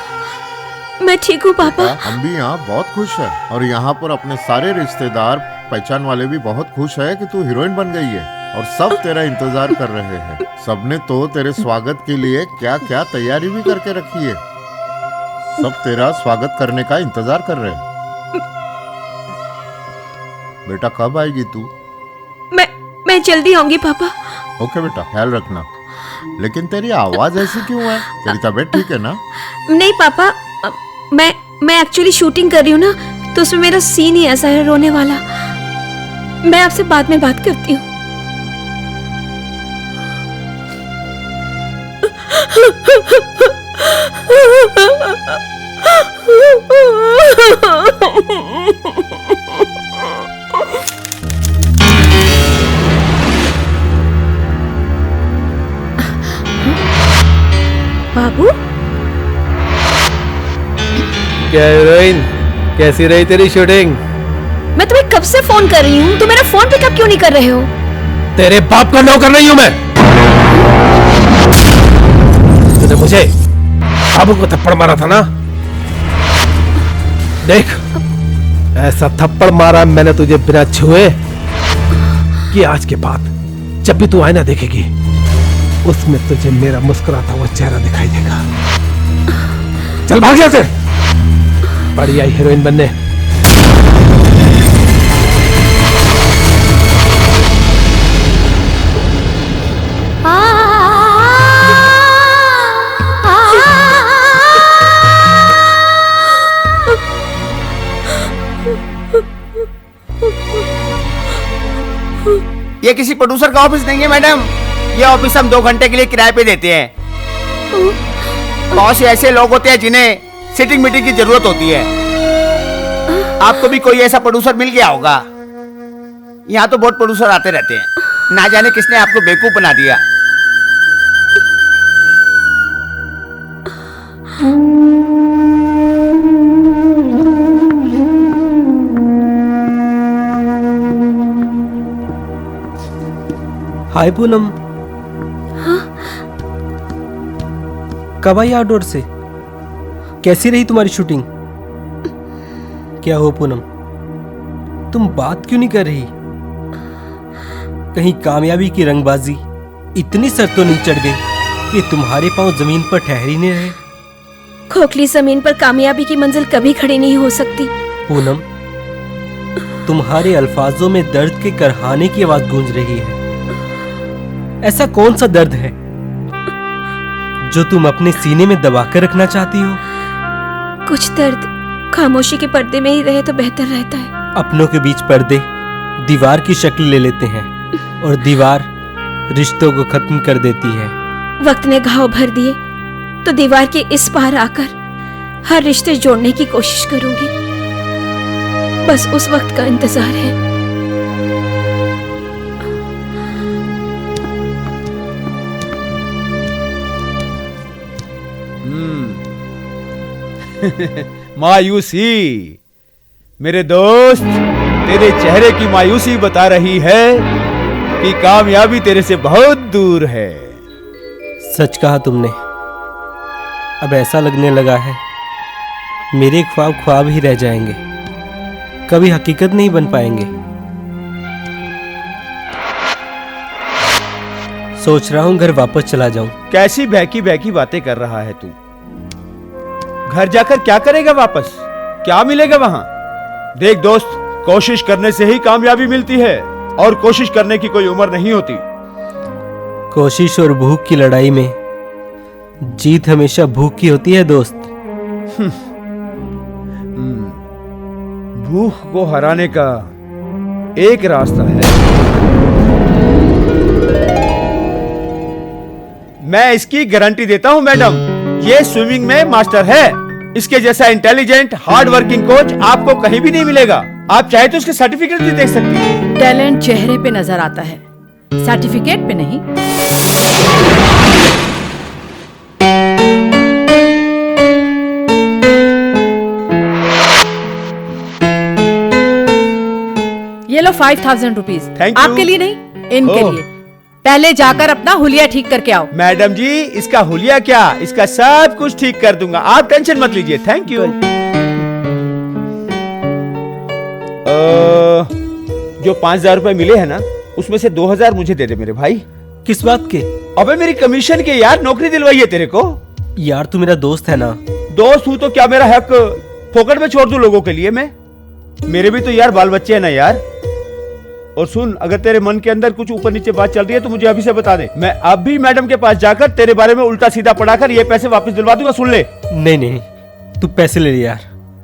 मैं ठीक हूँ पापा। हम भी यहाँ बहुत खुश हैं और यहाँ पर अपने सारे रिश्तेदार पहचान वाले भी बहुत खुश है कि तू हीरोइन बन गई है और सब तेरा इंतजार कर रहे हैं। सबने तो तेरे स्वागत के लिए क्या क्या तैयारी भी करके रखी है। सब तेरा स्वागत करने का इंतजार कर रहे हैं। बेटा कब आएगी तू? मैं जल्दी आऊंगी पापा। ओके बेटा, ख्याल रखना। लेकिन तेरी आवाज ऐसी क्यों है? तेरी तबीयत ठीक है ना? नहीं पापा, मैं एक्चुअली शूटिंग कर रही हूँ ना, तो उसमें मेरा सीन ही ऐसा है रोने वाला। मैं आपसे बाद में बात करती हूँ। बाबू, क्या हीरोइन, कैसी रही तेरी शूटिंग? मैं तुम्हें कब से फोन कर रही हूँ, तुम मेरा फोन पिकअप क्यों नहीं कर रहे हो? तेरे बाप का नौकर नहीं हूं मैं। तूने मुझे बाबू को थप्पड़ मारा था ना? देख, ऐसा थप्पड़ मारा मैंने तुझे बिना छुए कि आज के बाद जब भी तू आईना देखेगी उसमें तुझे मेरा मुस्कुराता हुआ चेहरा दिखाई देगा। चल भाग यहाँ से, बड़ी आई हीरोइन बनने। ये किसी प्रोड्यूसर का ऑफिस नहीं है मैडम। ये ऑफिस हम 2 घंटे के लिए किराए पे देते हैं। बहुत से ऐसे लोग होते हैं जिन्हें सिटिंग मीटिंग की जरूरत होती है। आपको भी कोई ऐसा प्रोड्यूसर मिल गया होगा। यहाँ तो बहुत प्रोड्यूसर आते रहते हैं, ना जाने किसने आपको बेवकूफ बना दिया। हाय पूनम। हाँ? कब आई आउटडोर से? कैसी रही तुम्हारी शूटिंग? क्या हो पूनम, तुम बात क्यों नहीं कर रही? कहीं कामयाबी की रंगबाजी इतनी सर तो नहीं चढ़ गई कि तुम्हारे पांव जमीन पर ठहर ही नहीं रहे? खोखली जमीन पर कामयाबी की मंजिल कभी खड़ी नहीं हो सकती। पूनम, तुम्हारे अल्फाजों में दर्द के करहाने की आवाज गूंज रही है। ऐसा कौन सा दर्द है जो तुम अपने सीने में दबाकर रखना चाहती हो? कुछ दर्द खामोशी के पर्दे में ही रहे तो बेहतर रहता है। अपनों के बीच पर्दे दीवार की शक्ल ले लेते हैं और दीवार रिश्तों को खत्म कर देती है। वक्त ने घाव भर दिए तो दीवार के इस पार आकर हर रिश्ते जोड़ने की कोशिश करूंगी। बस उस वक्त का इंतजार है। मायूसी, मेरे दोस्त, तेरे चेहरे की मायूसी बता रही है कि कामयाबी तेरे से बहुत दूर है। सच कहा तुमने। अब ऐसा लगने लगा है मेरे ख्वाब ख्वाब ही रह जाएंगे, कभी हकीकत नहीं बन पाएंगे। सोच रहा हूं घर वापस चला जाऊं। कैसी बहकी बहकी बातें कर रहा है तू? घर जाकर क्या करेगा वापस? क्या मिलेगा वहां? देख दोस्त, कोशिश करने से ही कामयाबी मिलती है और कोशिश करने की कोई उम्र नहीं होती। कोशिश और भूख की लड़ाई में जीत हमेशा भूख की होती है दोस्त। भूख को हराने का एक रास्ता है, मैं इसकी गारंटी देता हूँ मैडम, ये स्विमिंग में मास्टर है। इसके जैसा इंटेलिजेंट हार्ड वर्किंग कोच आपको कहीं भी नहीं मिलेगा। आप चाहे तो उसके सर्टिफिकेट भी देख सकती हैं। टैलेंट चेहरे पे नजर आता है, सर्टिफिकेट पे नहीं। ये लो 5000 रुपीज। Thank you. आपके लिए नहीं, इनके ओह। लिए। पहले जाकर अपना हुलिया ठीक करके आओ। मैडम जी, इसका हुलिया क्या, इसका सब कुछ ठीक कर दूंगा, आप टेंशन मत लीजिए। Thank you. जो 5000 रुपए मिले हैं ना, उसमें से 2000 मुझे दे दे मेरे भाई। किस बात के? अबे मेरी कमीशन के यार, नौकरी दिलवाई है तेरे को। यार तू मेरा दोस्त है ना। दोस्त हूँ तो क्या मेरा हक फोकट में छोड़ दूं लोगों के लिए मैं? मेरे भी तो यार बाल बच्चे हैं ना यार। और सुन, अगर तेरे मन के अंदर कुछ ऊपर नीचे बात चल रही है तो मुझे अभी से बता दे। मैं अभी मैडम के पास जाकर तेरे बारे में उल्टा सीधा पढ़ाकर ये पैसे वापस दिलवा दूंगा। सुन ले। नहीं नहीं, तू पैसे ले ले यार,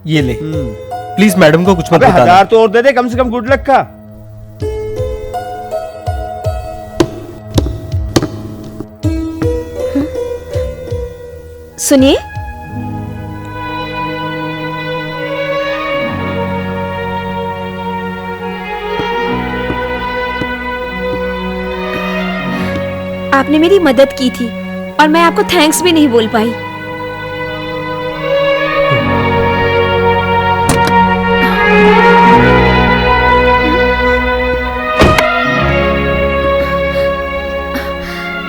ये ले। प्लीज मैडम को कुछ मत अबे बता। 1000 तो और दे दे कम से कम, गुड लक का। सुनिए, आपने मेरी मदद की थी और मैं आपको थैंक्स भी नहीं बोल पाई।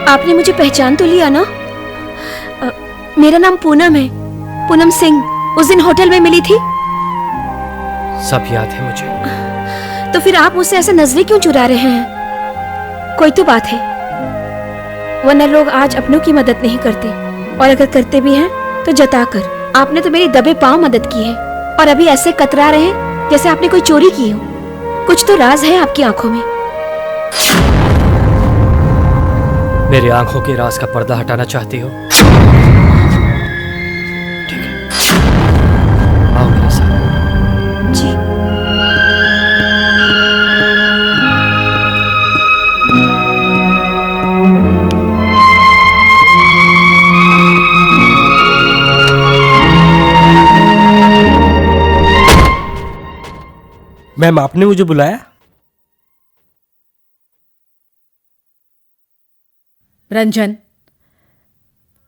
आपने मुझे पहचान तो लिया ना? मेरा नाम पूनम है, पूनम सिंह। उस दिन होटल में मिली थी। सब याद है मुझे। तो फिर आप मुझसे ऐसे नजरें क्यों चुरा रहे हैं? कोई तो बात है, वरना लोग आज अपनों की मदद नहीं करते, और अगर करते भी हैं तो जताकर। आपने तो मेरी दबे पांव मदद की है और अभी ऐसे कतरा रहे हैं जैसे आपने कोई चोरी की हो। कुछ तो राज है आपकी आंखों में। मेरी आंखों के राज का पर्दा हटाना चाहती हो? ठीक है, आओ मेरे साथ। जी। मैम, आपने मुझे बुलाया? रंजन,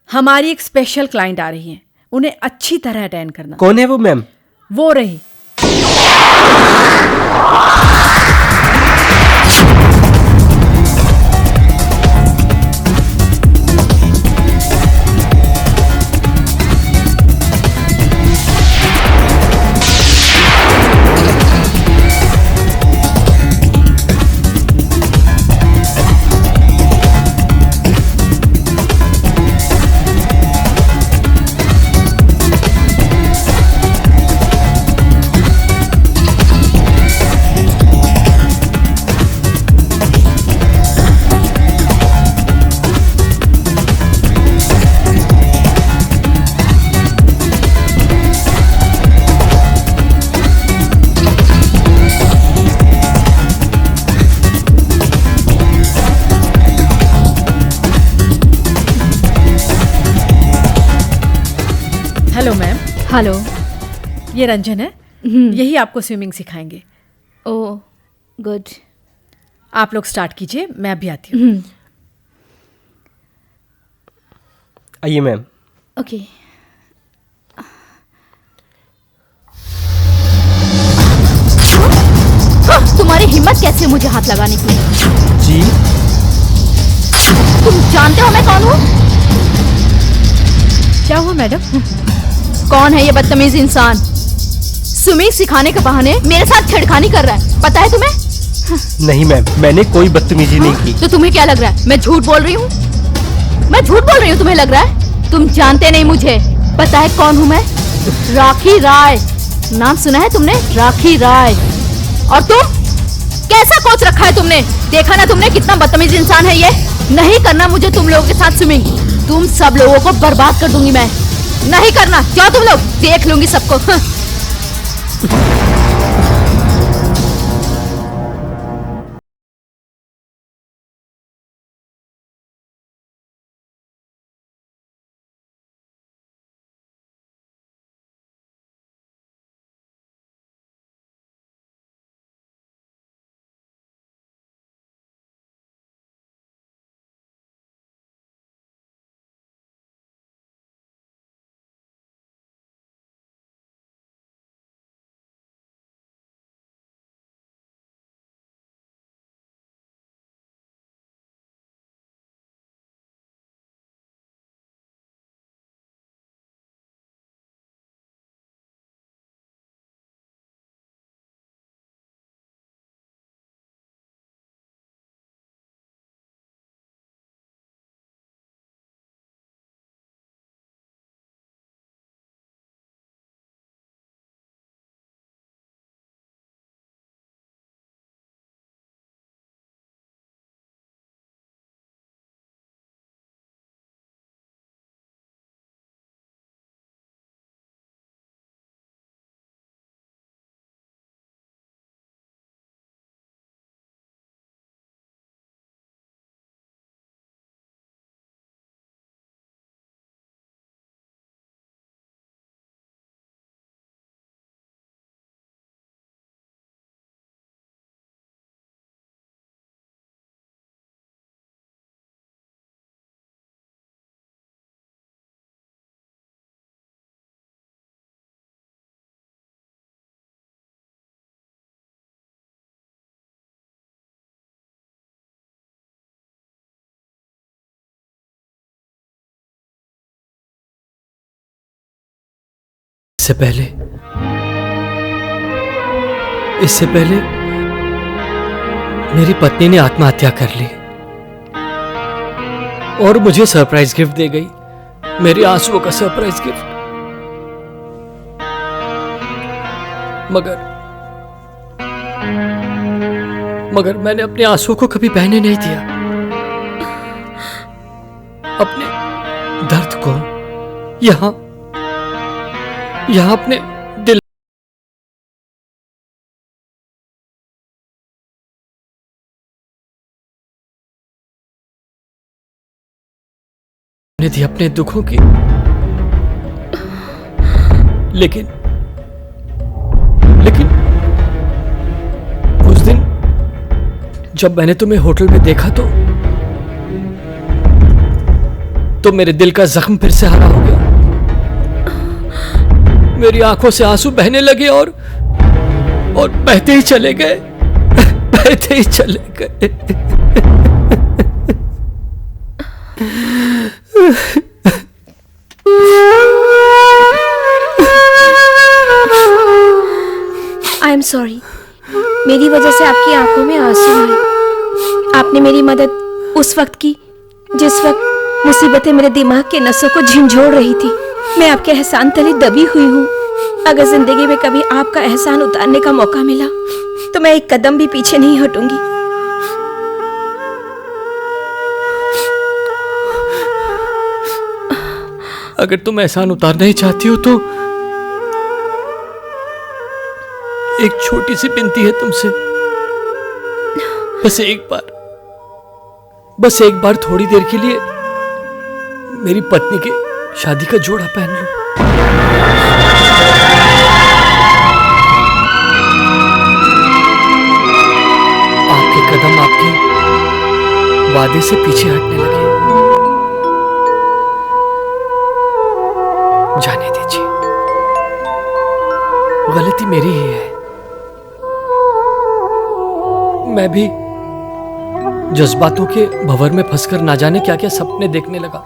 हमारी एक स्पेशल क्लाइंट आ रही है, उन्हें अच्छी तरह अटेंड करना। कौन है वो मैम? वो रही। Hello ma'am. हेलो। ये रंजन है, यही आपको स्विमिंग सिखाएंगे। Oh good. आप लोग स्टार्ट कीजिए, मैं अभी आती हूँ। आइए मैम। ओके। तुम्हारी हिम्मत कैसे मुझे हाथ लगाने की? जी, तुम जानते हो मैं कौन हूँ? क्या हुआ मैडम? कौन है ये बदतमीज इंसान? स्विमिंग सिखाने के बहाने मेरे साथ छेड़खानी कर रहा है, पता है तुम्हें? नहीं मैम, मैंने कोई बदतमीजी नहीं की। तो तुम्हें क्या लग रहा है मैं झूठ बोल रही हूँ? मैं झूठ बोल रही हूँ, तुम्हें लग रहा है? तुम जानते नहीं मुझे। पता है कौन हूँ मैं? राखी राय। नाम सुना है तुमने? राखी राय। और तुम कैसा कोच रखा है तुमने? देखा ना तुमने कितना बदतमीज इंसान है ये? नहीं करना मुझे तुम लोगों के साथ स्विमिंग। तुम सब लोगों को बर्बाद कर दूंगी मैं। नहीं करना, जाओ तुम लोग, देख लूंगी सबको। इससे पहले मेरी पत्नी ने आत्महत्या कर ली और मुझे सरप्राइज गिफ्ट दे गई, मेरे आंसुओं का सरप्राइज गिफ्ट। मगर मैंने अपने आंसुओं को कभी बहने नहीं दिया। अपने दर्द को यहां अपने दिल ने दी अपने दुखों की। लेकिन उस दिन जब मैंने तुम्हें होटल में देखा तो मेरे दिल का जख्म फिर से हरा हो गया। मेरी आंखों से आंसू बहने लगे और बहते ही चले गए, बहते ही चले गए। आई एम सॉरी, मेरी वजह से आपकी आंखों में आंसू आए। आपने मेरी मदद उस वक्त की जिस वक्त मुसीबतें मेरे दिमाग के नसों को झिंझोड़ रही थी। मैं आपके एहसान तले दबी हुई हूँ। अगर जिंदगी में कभी आपका एहसान उतारने का मौका मिला तो मैं एक कदम भी पीछे नहीं हटूंगी। अगर तुम एहसान उतारना ही चाहती हो तो एक छोटी सी विनती है तुमसे। बस एक बार थोड़ी देर के लिए मेरी पत्नी के शादी का जोड़ा पहन लो। आपके कदम आपके वादे से पीछे हटने लगे। जाने दीजिए, गलती मेरी ही है। मैं भी जज्बातों के भंवर में फंसकर ना जाने क्या क्या सपने देखने लगा।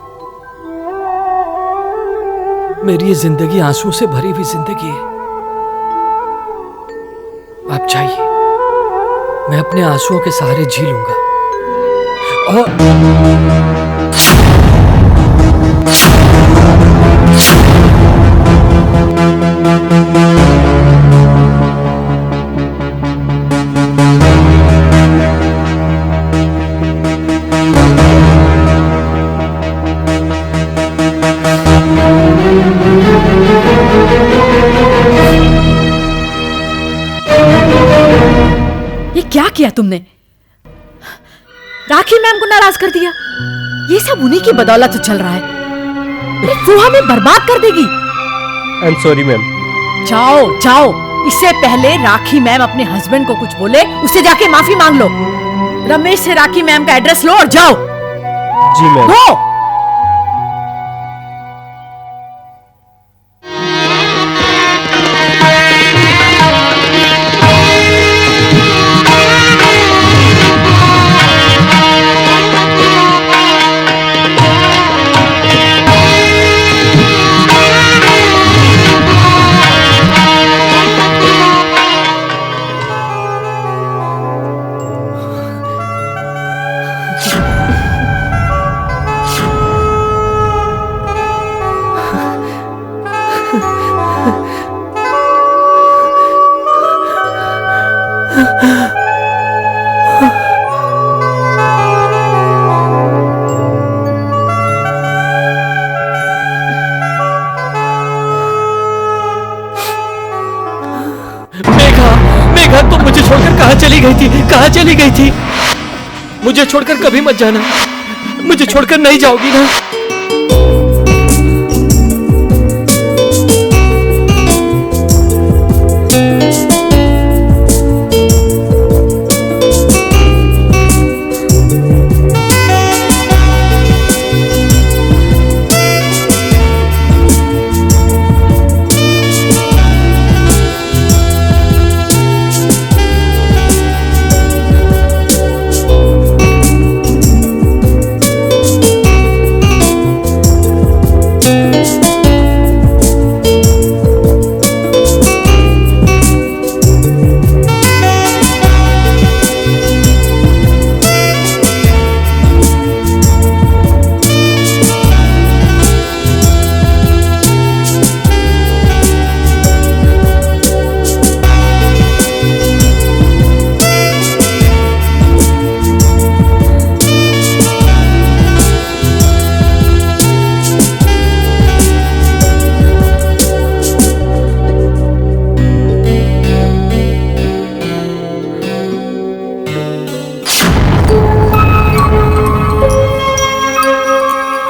मेरी ये जिंदगी आंसुओं से भरी हुई जिंदगी है। आप चाहिए, मैं अपने आंसुओं के सहारे जी लूंगा। और क्या किया तुमने? राखी मैम को नाराज कर दिया। ये सब उन्हीं की बदौलत चल रहा है। वो हमें बर्बाद कर देगी। I am sorry ma'am. जाओ, इससे पहले राखी मैम अपने हस्बैंड को कुछ बोले उसे जाके माफी मांग लो। रमेश से राखी मैम का एड्रेस लो और जाओ। जी मैम। गो। तुम मुझे छोड़कर कहाँ चली गई थी? मुझे छोड़कर कभी मत जाना। मुझे छोड़कर नहीं जाओगी ना?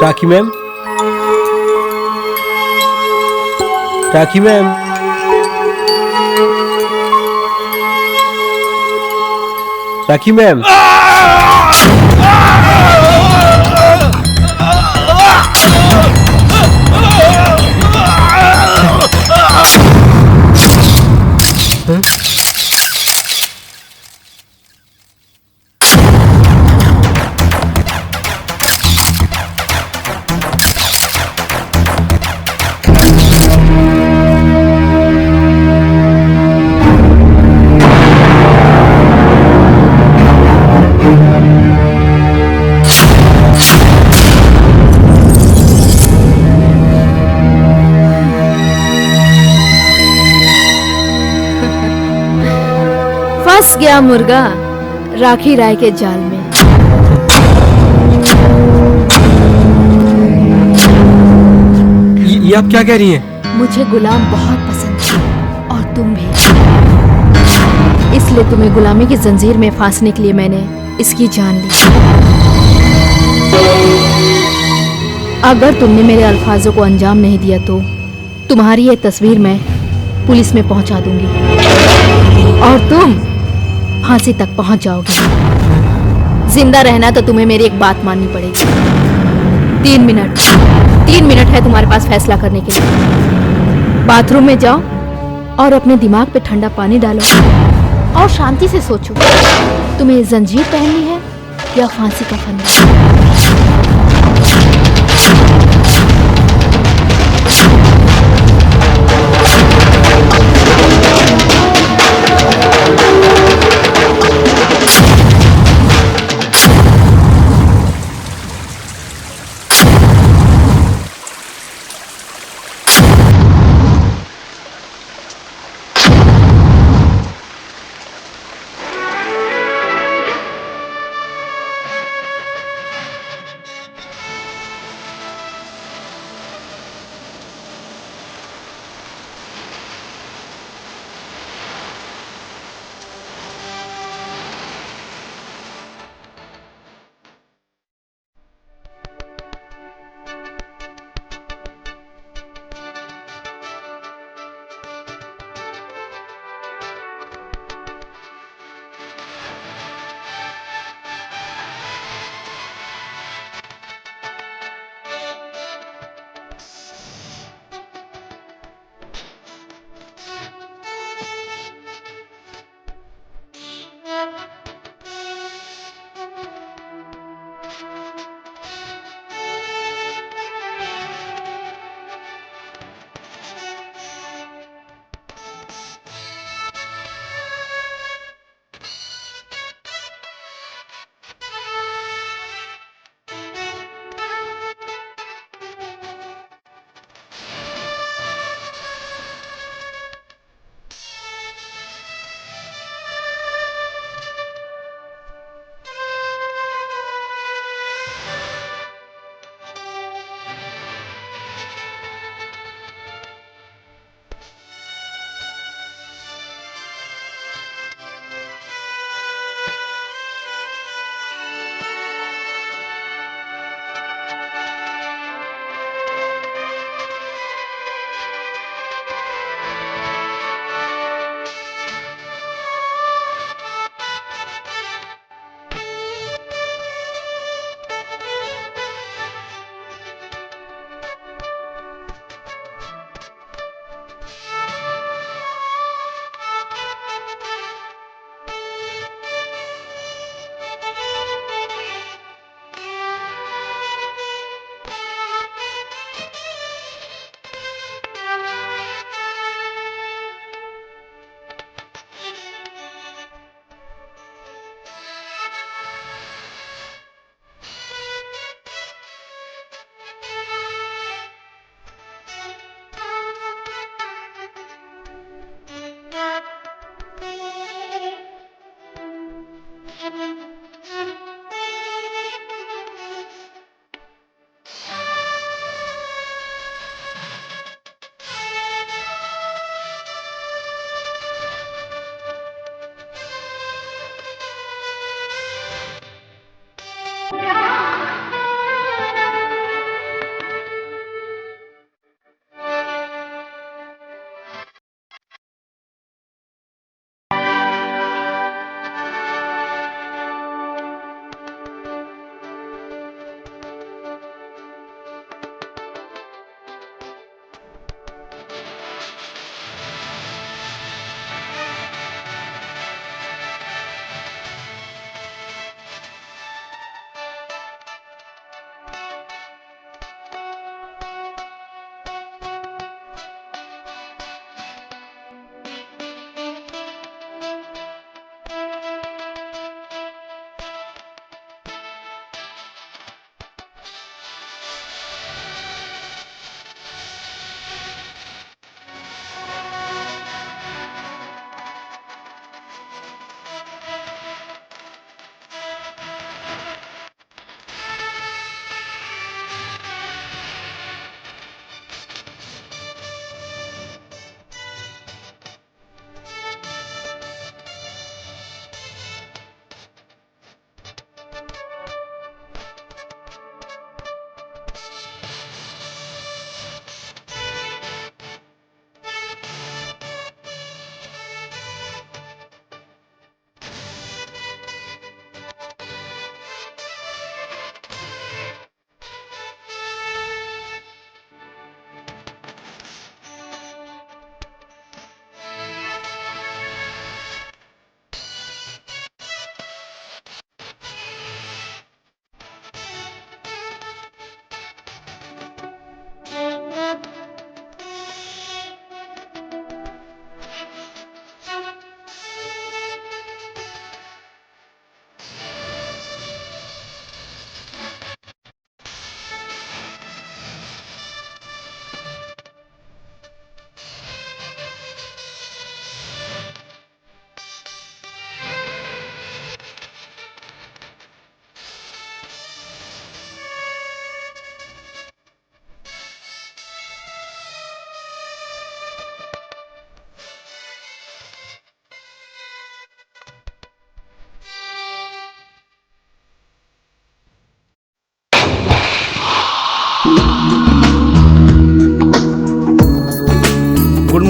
राखी मैम, राखी मैम, राखी मैम। फंस गया मुर्गा राखी राय के जाल में। ये आप क्या कह रही हैं? मुझे गुलाम बहुत पसंद है और तुम भी, इसलिए तुम्हें गुलामी की जंजीर में फांसने के लिए मैंने इसकी जान ली। अगर तुमने मेरे अल्फाजों को अंजाम नहीं दिया तो तुम्हारी ये तस्वीर मैं पुलिस में पहुंचा दूंगी और तुम फांसी तक पहुंच जाओगे। जिंदा रहना तो तुम्हें मेरी एक बात माननी पड़ेगी। 3 मिनट है तुम्हारे पास फैसला करने के लिए। बाथरूम में जाओ और अपने दिमाग पे ठंडा पानी डालो और शांति से सोचो, तुम्हें जंजीर पहननी है या फांसी का फंदा।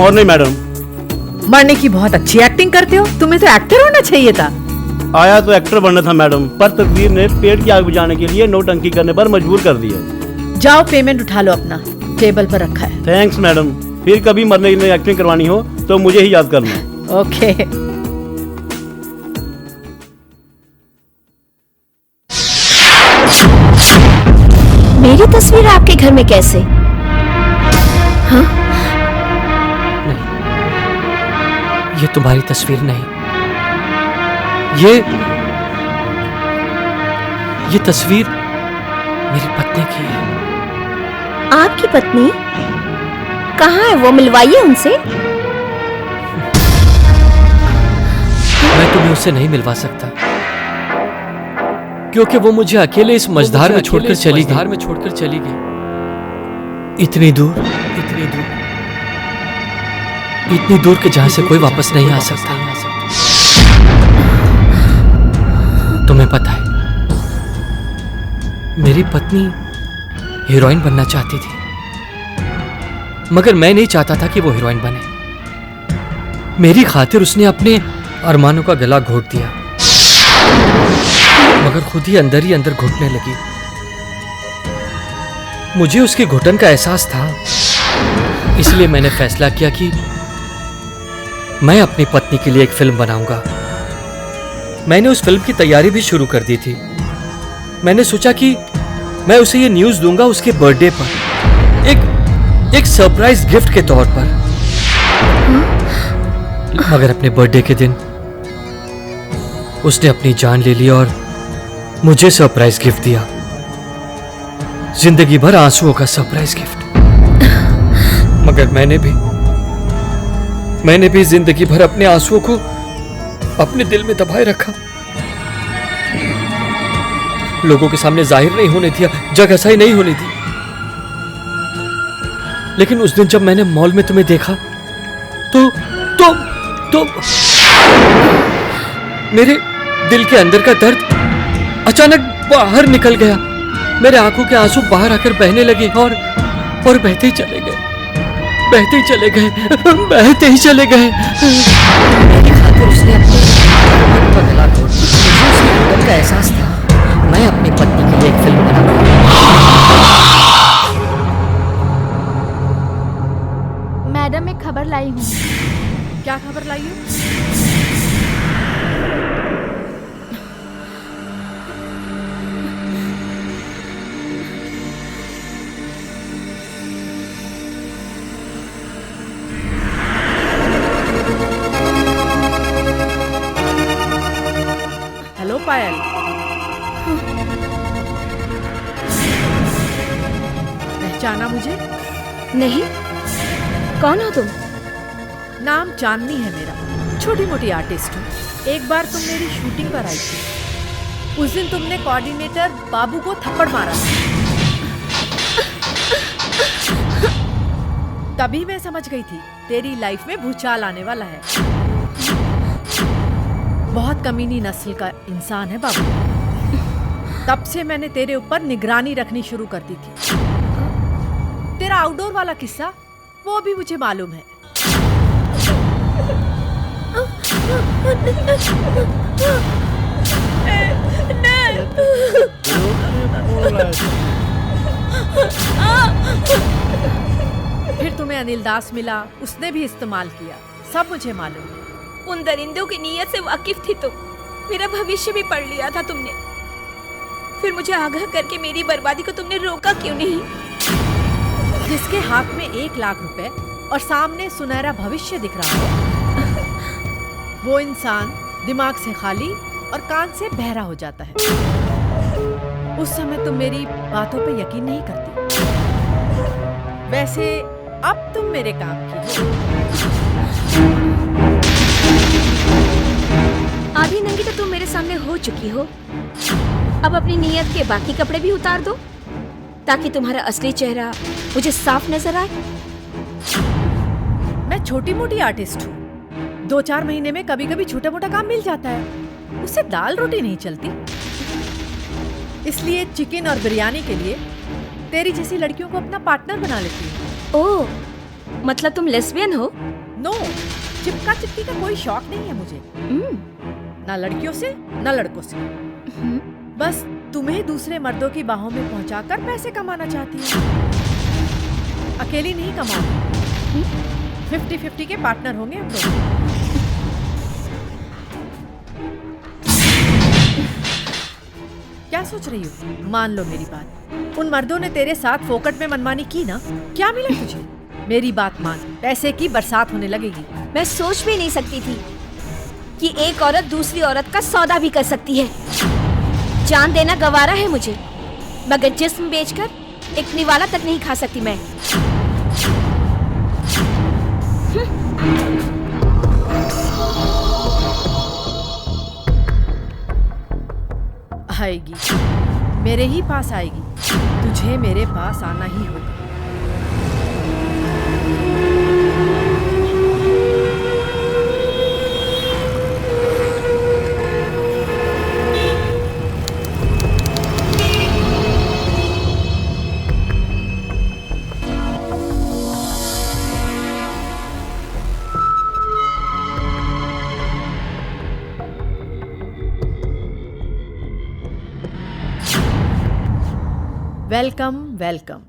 Morning madam. मरने की बहुत अच्छी एक्टिंग करते हो, तुम्हें तो एक्टर होना चाहिए था। आया तो एक्टर बनना था मैडम, पर तकदीर ने पेट की आग बुझाने के लिए नौटंकी करने पर मजबूर कर दिया। जाओ पेमेंट उठा लो, अपना टेबल पर रखा है। थैंक्स मैडम, फिर कभी मरने की एक्टिंग करवानी हो तो मुझे ही याद करना। ओके। मेरी तस्वीर आपके घर में कैसे? हाँ? ये तुम्हारी तस्वीर नहीं, ये तस्वीर मेरी पत्नी की है। आपकी पत्नी कहाँ है? वो मिलवाइए उनसे। मैं तुम्हें उससे नहीं मिलवा सकता, क्योंकि वो मुझे अकेले इस मझधार में छोड़कर चली गई। इतनी दूर कि जहां से कोई वापस नहीं आ सकता। तुम्हें पता है, मेरी पत्नी हीरोइन बनना चाहती थी, मगर मैं नहीं चाहता था कि वो हीरोइन बने। मेरी खातिर उसने अपने अरमानों का गला घोट दिया, मगर खुद ही अंदर घुटने लगी। मुझे उसके घुटन का एहसास था, इसलिए मैंने फैसला किया कि मैं अपनी पत्नी के लिए एक फिल्म बनाऊंगा। मैंने उस फिल्म की तैयारी भी शुरू कर दी थी। मैंने सोचा कि मैं उसे ये न्यूज़ दूंगा उसके बर्थडे पर, एक सरप्राइज गिफ्ट के तौर पर। मगर अपने बर्थडे के दिन उसने अपनी जान ले ली और मुझे सरप्राइज गिफ्ट दिया। जिंदगी भर आंसुओं का सरप्राइज गिफ्ट। मगर मैंने भी जिंदगी भर अपने आंसुओं को अपने दिल में दबाए रखा, लोगों के सामने जाहिर नहीं होने दिया, जगहसाई नहीं होने दी। लेकिन उस दिन जब मैंने मॉल में तुम्हें देखा तो मेरे दिल के अंदर का दर्द अचानक बाहर निकल गया। मेरे आंखों के आंसू बाहर आकर बहने लगे और बहते ही चले गए। मेरी खातिर उसने अपने का गला घोट दिया। मुझे उसके घुटन का एहसास था। मैं अपनी पत्नी के लिए एक फिल्म बनाऊंगा। मैडम एक खबर लाई हूँ। क्या खबर लाई हो? हेलो पायल। पहचाना मुझे? नहीं, कौन हो तुम? नाम चांदनी है मेरा, छोटी मोटी आर्टिस्ट हूँ। एक बार तुम मेरी शूटिंग पर आई थी, उस दिन तुमने कोऑर्डिनेटर बाबू को थप्पड़ मारा था। तभी मैं समझ गई थी तेरी लाइफ में भूचाल आने वाला है। बहुत कमीनी नस्ल का इंसान है बाबू। तब से मैंने तेरे ऊपर निगरानी रखनी शुरू कर दी थी। तेरा आउटडोर वाला किस्सा वो भी मुझे मालूम है। फिर तुम्हें अनिल दास मिला, उसने भी इस्तेमाल किया, सब मुझे मालूम है। उन दरिंदों की नीयत से वाकिफ थी तुम। मेरा भविष्य भी पढ़ लिया था तुमने। फिर मुझे आगाह करके मेरी बर्बादी को तुमने रोका क्यों नहीं? जिसके हाथ में 1 लाख रुपए और सामने सुनहरा भविष्य दिख रहा हो, वो इंसान दिमाग से खाली और कान से बहरा हो जाता है। उस समय तुम मेरी बातों पे यकीन नहीं करती। वैसे अब तुम मेरे काम की हो। आधी नंगी तो तुम मेरे सामने हो चुकी हो। अब अपनी नीयत के बाकी कपड़े भी उतार दो, ताकि तुम्हारा असली चेहरा मुझे साफ नजर आए। मैं छोटी मोटी आर्टिस्ट हूँ, 2-4 महीने में कभी कभी छोटा मोटा काम मिल जाता है, उससे दाल रोटी नहीं चलती। इसलिए चिकन और बिरयानी के लिए तेरी जैसी लड़कियों को अपना पार्टनर बना लेती हूँ। ओह, मतलब तुम लेस्बियन हो? नो, चिपका चिपकी का कोई शौक नहीं है मुझे, ना लड़कियों से ना लड़कों से। बस तुम्हें दूसरे मर्दों की बाहों में पहुंचाकर पैसे कमाना चाहती हूँ। अकेली नहीं कमाऊंगी, 50-50 के पार्टनर होंगे हम लोग। क्या सोच रही हो? मान लो मेरी बात, उन मर्दों ने तेरे साथ फोकट में मनमानी की ना, क्या मिला तुझे? मेरी बात मान, पैसे की बरसात होने लगेगी। मैं सोच भी नहीं सकती थी कि एक औरत दूसरी औरत का सौदा भी कर सकती है। जान देना गवारा है मुझे, मगर जिस्म बेचकर एक निवाला तक नहीं खा सकती मैं। आएगी, मेरे ही पास आएगी। तुझे मेरे पास आना ही होगा। Welcome welcome.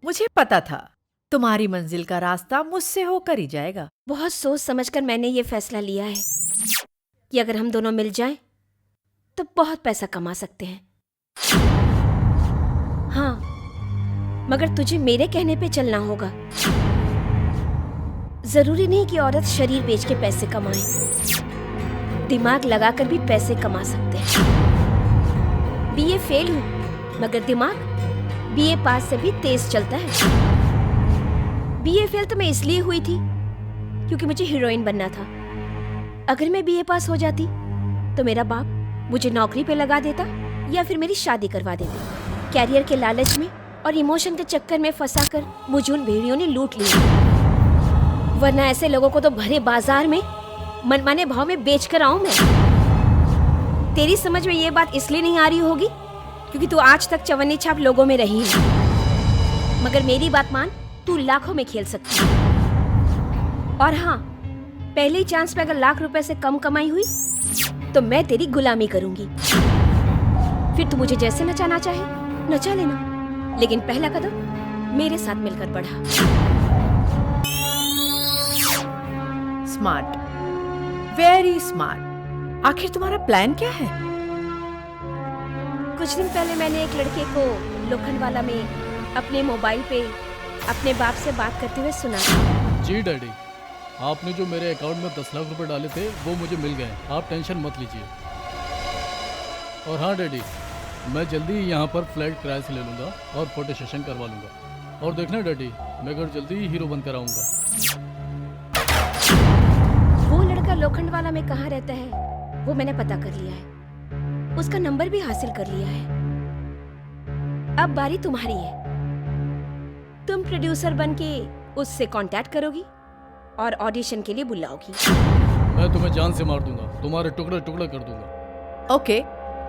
मुझे पता था तुम्हारी मंजिल का रास्ता मुझसे होकर ही जाएगा। बहुत सोच समझकर मैंने ये फैसला लिया है कि अगर हम दोनों मिल जाएं तो बहुत पैसा कमा सकते हैं। हाँ, मगर तुझे मेरे कहने पे चलना होगा। जरूरी नहीं कि औरत शरीर बेच के पैसे कमाए, दिमाग लगाकर भी पैसे कमा सकते हैं। बीए फेल हूं, मगर दिमाग बीए पास से भी तेज चलता है। बीए फेल तो मैं इसलिए हुई थी क्योंकि मुझे हीरोइन बनना था। अगर मैं बीए पास हो जाती तो मेरा बाप मुझे नौकरी पे लगा देता या फिर मेरी शादी करवा देते। कैरियर के लालच में और इमोशन के चक्कर में फंसाकर मुझे उन भेड़ियों ने लूट लिया। वरना ऐसे लोगों को तो भरे बाजार में मनमाने भाव में बेच कर आऊं मैं। तेरी समझ में ये बात इसलिए नहीं आ रही होगी क्योंकि तू आज तक चवन्नी छाप लोगों में रही है, मगर मेरी बात मान, तू लाखों में खेल सकती है। और हाँ, पहले ही चांस पे अगर लाख रुपए से कम कमाई हुई तो मैं तेरी गुलामी करूंगी। फिर तू मुझे जैसे नचाना चाहे नचा लेना, लेकिन पहला कदम मेरे साथ मिलकर बढ़ा। Smart, very smart. आखिर तुम्हारा प्लान क्या है? कुछ दिन पहले मैंने एक लड़के को लोखंडवाला में अपने मोबाइल पे अपने बाप से बात करते हुए सुना। जी डैडी, आपने जो मेरे अकाउंट में 10 लाख रुपए डाले थे वो मुझे मिल गए। आप टेंशन मत लीजिए। और हाँ डैडी, मैं जल्दी ही यहाँ पर फ्लैट किराए से ले लूँगा और फोटो सेशन करवा लूँगा। और देखना डैडी, मैं घर जल्दी ही हीरो बनकर आऊँगा। वो लड़का लोखंडवाला में कहाँ रहता है वो मैंने पता कर लिया है, उसका नंबर भी हासिल कर लिया है। अब बारी तुम्हारी है। तुम प्रोड्यूसर बनके उससे कांटेक्ट करोगी और ऑडिशन के लिए बुलाओगी। मैं तुम्हें जान से मार दूंगा, तुम्हारे टुकड़े टुकड़े कर दूंगा। ओके,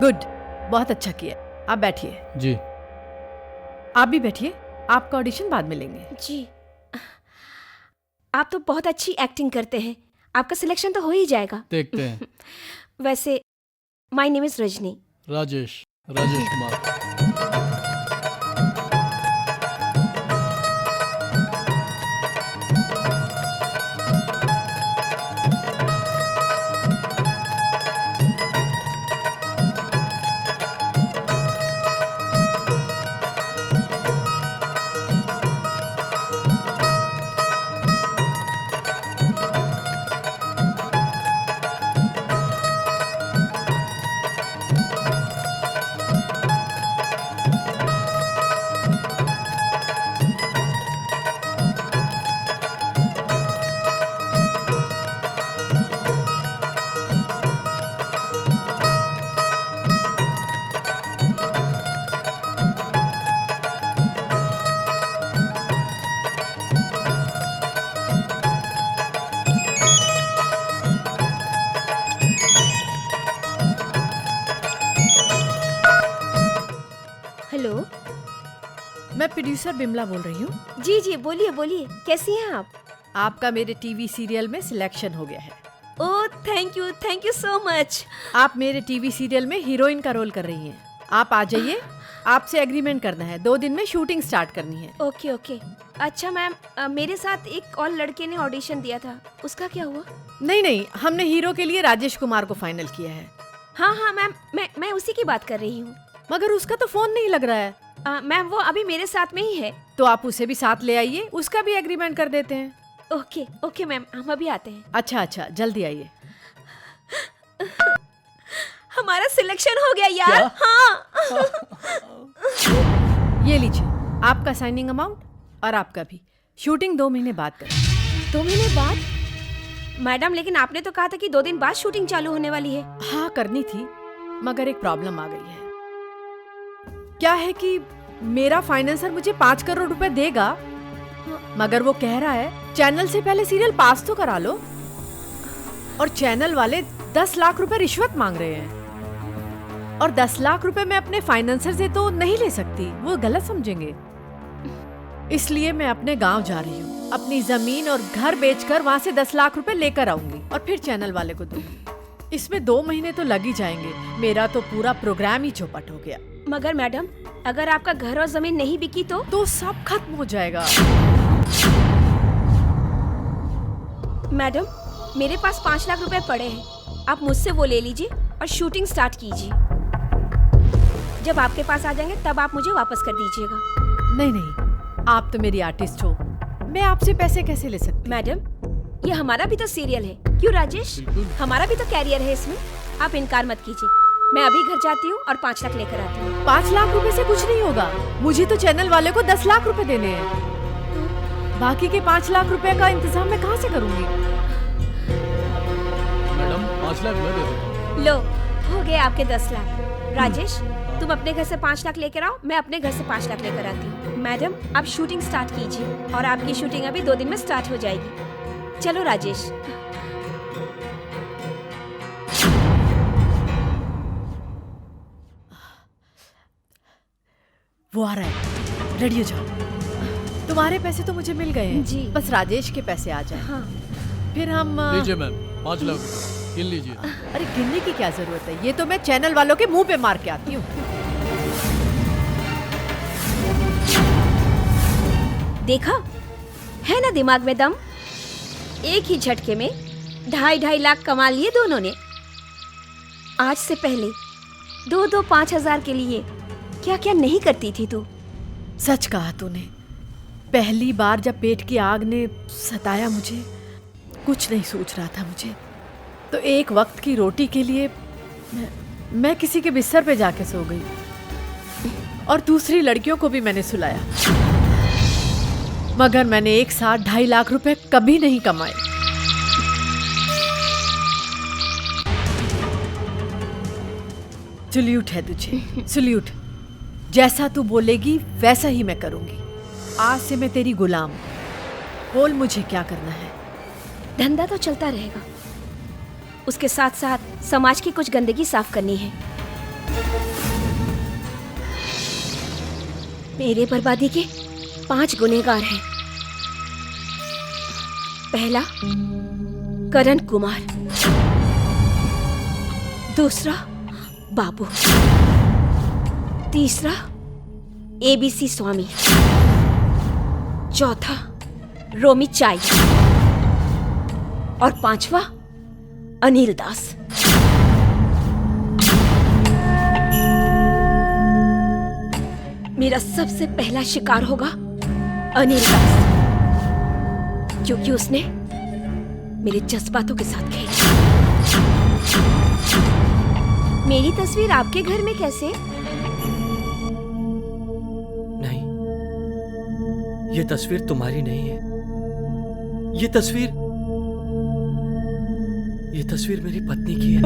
गुड, बहुत अच्छा किया। आप बैठिए। जी। आप भी बैठिए, आपका ऑडिशन बाद में लेंगे। जी, आप तो बहुत अच्छी एक्टिंग करते हैं, आपका सिलेक्शन तो हो ही जाएगा। देखते हैं। वैसे my name is Rajni. Rajesh Kumar. मैं प्रोड्यूसर बिमला बोल रही हूँ। जी जी, बोलिए बोलिए, कैसी हैं आप? आपका मेरे टीवी सीरियल में सिलेक्शन हो गया है। Oh thank you so much. आप मेरे टीवी सीरियल में हीरोइन का रोल कर रही हैं। आप आ जाइए, आपसे एग्रीमेंट करना है, 2 दिन में शूटिंग स्टार्ट करनी है। Okay okay. अच्छा मैम, मेरे साथ एक और लड़के ने ऑडिशन दिया था, उसका क्या हुआ? नहीं, हमने हीरो के लिए राजेश कुमार को फाइनल किया है। हाँ मैम, मैं उसी की बात कर रही हूँ। मगर उसका तो फोन नहीं लग रहा है। मैम वो अभी मेरे साथ में ही है। तो आप उसे भी साथ ले आइए, उसका भी एग्रीमेंट कर देते हैं। ओके मैम, हम अभी आते हैं। अच्छा, जल्दी आइए। हमारा सिलेक्शन हो गया यार। हाँ। ये लीजिए आपका साइनिंग अमाउंट और आपका भी। शूटिंग 2 महीने बाद करें। 2 महीने बाद? मैडम लेकिन आपने तो कहा था कि 2 दिन बाद शूटिंग चालू होने वाली है। हाँ करनी थी, मगर एक प्रॉब्लम आ गई है। क्या है कि मेरा फाइनेंसर मुझे 5 करोड़ रुपए देगा, मगर वो कह रहा है चैनल से पहले सीरियल पास तो करा लो, और चैनल वाले 10 लाख रुपए रिश्वत मांग रहे हैं। और 10 लाख रुपए मैं अपने फाइनेंसर से तो नहीं ले सकती, वो गलत समझेंगे। इसलिए मैं अपने गांव जा रही हूँ, अपनी जमीन और घर बेचकर वहाँ से 10 लाख रुपए लेकर आऊंगी और फिर चैनल वाले को दूंगी। इसमें 2 महीने तो लग ही जाएंगे। मेरा तो पूरा प्रोग्राम ही चौपट हो गया। मगर मैडम, अगर आपका घर और जमीन नहीं बिकी तो सब खत्म हो जाएगा। मैडम मेरे पास 5 लाख रुपए पड़े हैं, आप मुझसे वो ले लीजिए और शूटिंग स्टार्ट कीजिए। जब आपके पास आ जाएंगे तब आप मुझे वापस कर दीजिएगा। नहीं, आप तो मेरी आर्टिस्ट हो, मैं आपसे पैसे कैसे ले सकती? मैडम ये हमारा भी तो सीरियल है, क्यों राजेश? हमारा भी तो कैरियर है इसमें, आप इनकार मत कीजिए। मैं अभी घर जाती हूँ और 5 लाख लेकर आती हूँ। 5 लाख रुपए से कुछ नहीं होगा, मुझे तो चैनल वाले को 10 लाख रुपए देने हैं। बाकी के 5 लाख रुपए का इंतजाम मैं कहाँ से करूँगी? मैडम 5 लाख मैं दे देता हूँ। लो हो गए आपके 10 लाख। राजेश तुम अपने घर से 5 लाख लेकर आओ, मैं अपने घर से 5 लाख लेकर आती हूँ। मैडम आप शूटिंग स्टार्ट कीजिए और आपकी शूटिंग अभी 2 दिन में स्टार्ट हो जाएगी। चलो राजेश। वो आ रहा है, रेडी हो जाओ। तुम्हारे पैसे तो मुझे मिल गए हैं जी। बस राजेश के पैसे आ जाए। हाँ। फिर हम लीजिए मैम 5 लाख गिन लीजिए। अरे गिनने की क्या जरूरत है, ये तो मैं चैनल वालों के मुंह पे मार के आती हूँ। देखा है ना दिमाग में दम, एक ही झटके में 2.5 लाख कमा लिए दोनों ने। आज से पहले 2-2 5,000 के लिए क्या क्या नहीं करती थी तू। सच कहा तूने, पहली बार जब पेट की आग ने सताया मुझे, कुछ नहीं सोच रहा था मुझे, तो एक वक्त की रोटी के लिए मैं किसी के बिस्तर पे जाके सो गई और दूसरी लड़कियों को भी मैंने सुलाया, मगर मैंने एक साथ 2.5 लाख रुपए कभी नहीं कमाए। सल्यूट है तुझे, सल्यूट। जैसा तू बोलेगी वैसा ही मैं करूंगी। आज से मैं तेरी गुलाम। बोल मुझे क्या करना है। धंधा तो चलता रहेगा, उसके साथ साथ समाज की कुछ गंदगी साफ करनी है। मेरे बर्बादी के 5 गुनहगार हैं। पहला करण कुमार, दूसरा बाबू, तीसरा ABC स्वामी, चौथा रोमी चाई और 5वां अनिल दास। मेरा सबसे पहला शिकार होगा अनिल दास, क्योंकि उसने मेरे जज्बातों के साथ खेला। मेरी तस्वीर आपके घर में कैसे? नहीं, ये तस्वीर तुम्हारी नहीं है। ये तस्वीर मेरी पत्नी की है।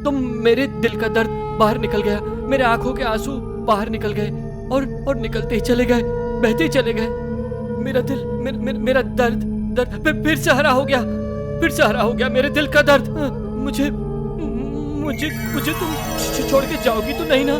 तुम मेरे दिल का दर्द बाहर निकल गया, मेरे आंखों के आंसू बाहर निकल गए और निकलते ही चले गए, बहते ही चले गए। मेरा दिल, मेरा दर्द फिर से हरा हो गया, मेरे दिल का दर्द। मुझे मुझे तुम छोड़ के जाओगी तो नहीं ना?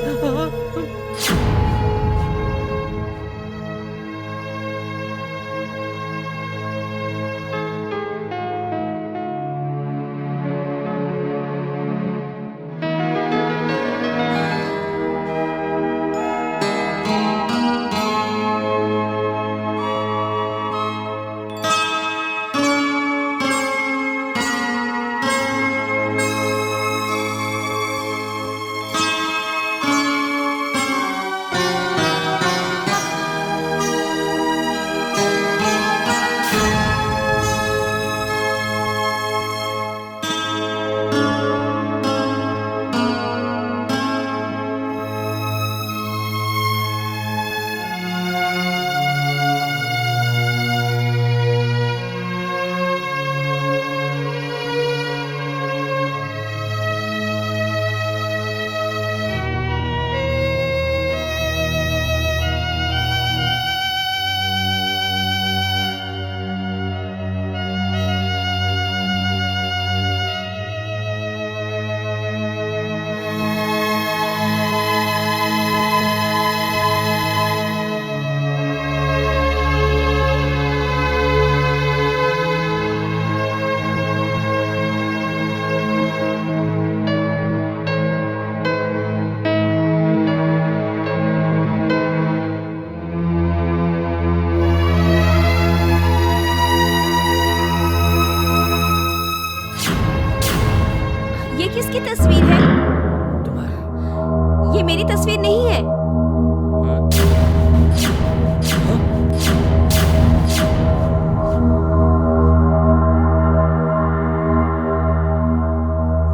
किसकी तस्वीर है? ये मेरी तस्वीर नहीं है।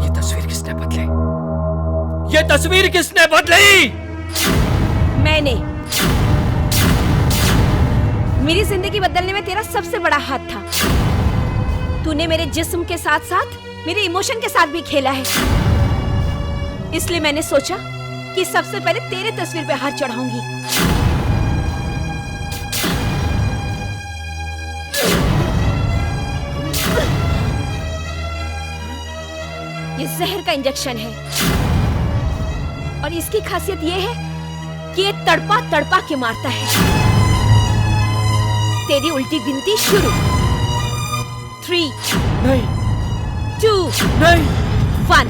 ये तस्वीर किसने बदली? ये तस्वीर किसने बदली? मैंने। मेरी जिंदगी बदलने में तेरा सबसे बड़ा हाथ था। तूने मेरे जिस्म के साथ साथ मेरे इमोशन के साथ भी खेला है। इसलिए मैंने सोचा कि सबसे पहले तेरे तस्वीर पे हाथ चढ़ाऊंगी। ये जहर का इंजेक्शन है और इसकी खासियत ये है कि ये तड़पा तड़पा के मारता है। तेरी उल्टी गिनती शुरू। 3 नहीं 2 नहीं 1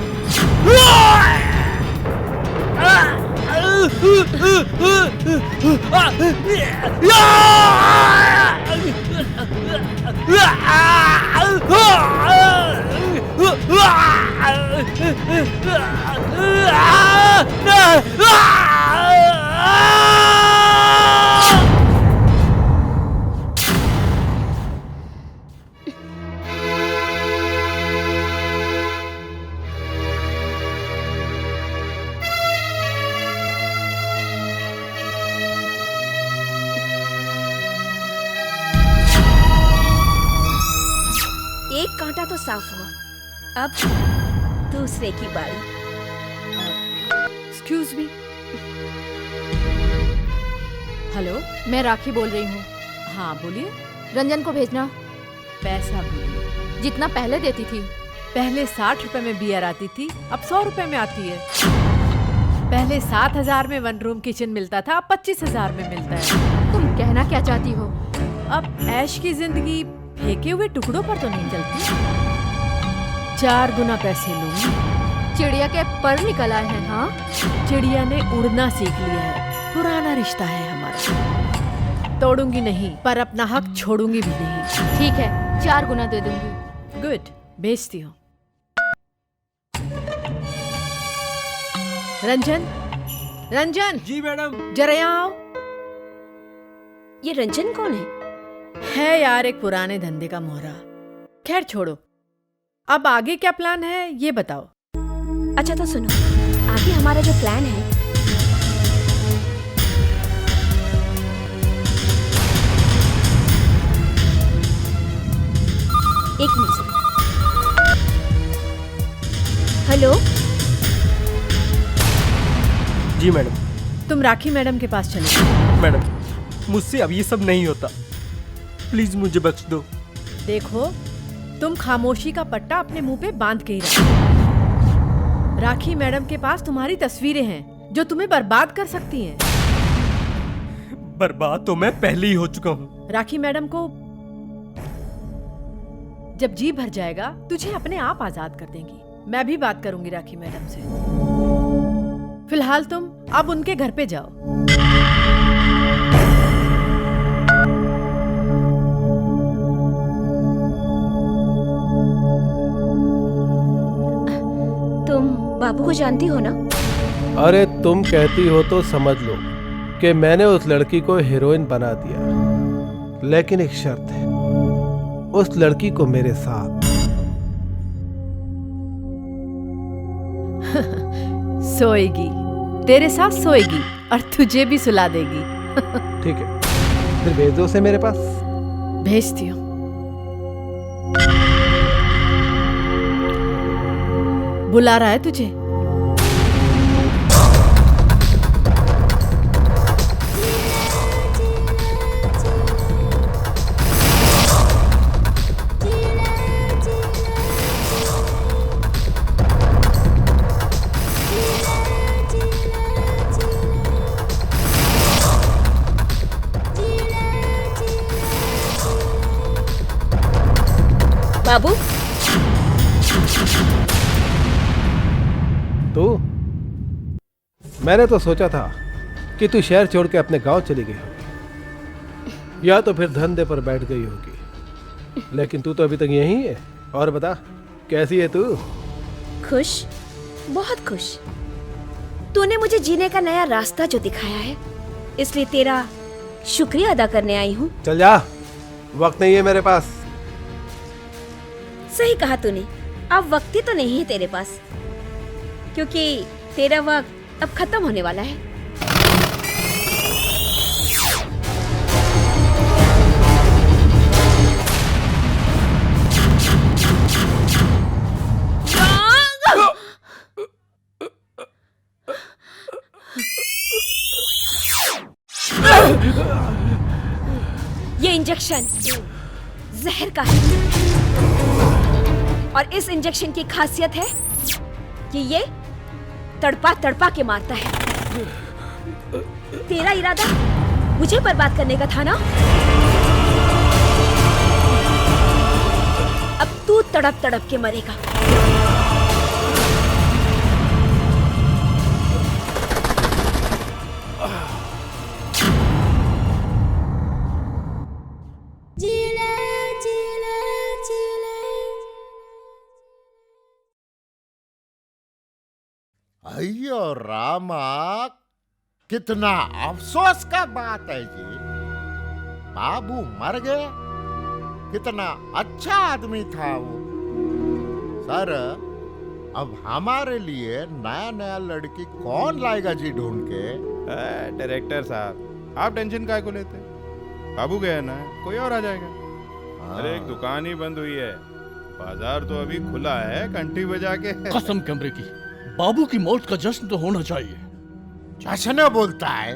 एक कांटा तो साफ हुआ। अब दूसरे की बारी। Excuse me. हेलो, मैं राखी बोल रही हूँ। हाँ बोलिए। रंजन को भेजना। पैसा बोलिए। जितना पहले देती थी। पहले 60 रुपए में बियर आती थी, अब 100 रुपए में आती है। पहले 7,000 में 1 रूम किचन मिलता था, अब 25,000 में मिलता है। तुम कहना क्या चाहती हो? अब ऐश की जिंदगी फेंके हुए टुकड़ों पर तो नहीं चलती। 4 गुना पैसे लूंगी। चिड़िया के पर निकल आए हैं। हाँ, चिड़िया ने उड़ना सीख लिया है। पुराना रिश्ता है हमारा। तोड़ूंगी नहीं, पर अपना हक छोड़ूंगी भी नहीं। ठीक है, 4 गुना दे दूंगी। गुड, भेजती हूँ। रंजन, रंजन। जी मैडम। जरा यहाँ आओ। ये रंजन कौन है यार एक पुराने धंधे का मोहरा। खैर छोड़ो, अब आगे क्या प्लान है ये बताओ। अच्छा तो सुनो, आगे हमारा जो प्लान है, एक मिनट सुनो। हेलो। जी मैडम। तुम राखी मैडम के पास चलो। मैडम, मुझसे अब ये सब नहीं होता, प्लीज मुझे बख्श दो। देखो, तुम खामोशी का पट्टा अपने मुंह पे बांध के ही रखो। राखी मैडम के पास तुम्हारी तस्वीरें हैं जो तुम्हें बर्बाद कर सकती हैं। बर्बाद तो मैं पहले ही हो चुका हूँ। राखी मैडम को जब जी भर जाएगा तुझे अपने आप आजाद कर देंगी। मैं भी बात करूंगी राखी मैडम से। फिलहाल तुम अब उनके घर पे जाओ। तुम बाबू को जानती हो ना? अरे तुम कहती हो तो समझ लो कि मैंने उस लड़की को हीरोइन बना दिया, लेकिन एक शर्त है, उस लड़की को मेरे साथ। सोएगी, तेरे साथ सोएगी और तुझे भी सुला देगी। ठीक है, फिर भेज दो उसे मेरे पास। भेजती हूँ। बुला रहा है तुझे। बाबू, तू, मैंने तो सोचा था कि तू शहर छोड़ के अपने गांव चली गई होगी या तो फिर धंधे पर बैठ गई होगी, लेकिन तू तो अभी तक यहीं है। और बता, कैसी है तू? खुश, बहुत खुश। तूने मुझे जीने का नया रास्ता जो दिखाया है, इसलिए तेरा शुक्रिया अदा करने आई हूँ। चल जा, वक्त नहीं है मेरे पास। सही कहा तूने, अब वक्त ही तो नहीं है तेरे पास, क्योंकि तेरा वक्त अब खत्म होने वाला है। ये इंजेक्शन जहर का है और इस इंजेक्शन की खासियत है कि ये तड़पा तड़पा के मारता है। तेरा इरादा मुझे बर्बाद करने का था ना? अब तू तड़प तड़प के मरेगा। अयो रामा, कितना अफसोस का बात है जी। बाबू मर गए। कितना अच्छा आदमी था वो। सर, अब हमारे लिए नया नया लड़की कौन लाएगा जी ढूंढ के? डायरेक्टर साहब, आप टेंशन काहे को लेते हैं? बाबू गया ना, कोई और आ जाएगा। अरे एक दुकान ही बंद हुई है, बाजार तो अभी खुला है घंटी बजा के। कसम कमरे की, बाबू की मौत का जश्न तो होना चाहिए। जश्न बोलता है?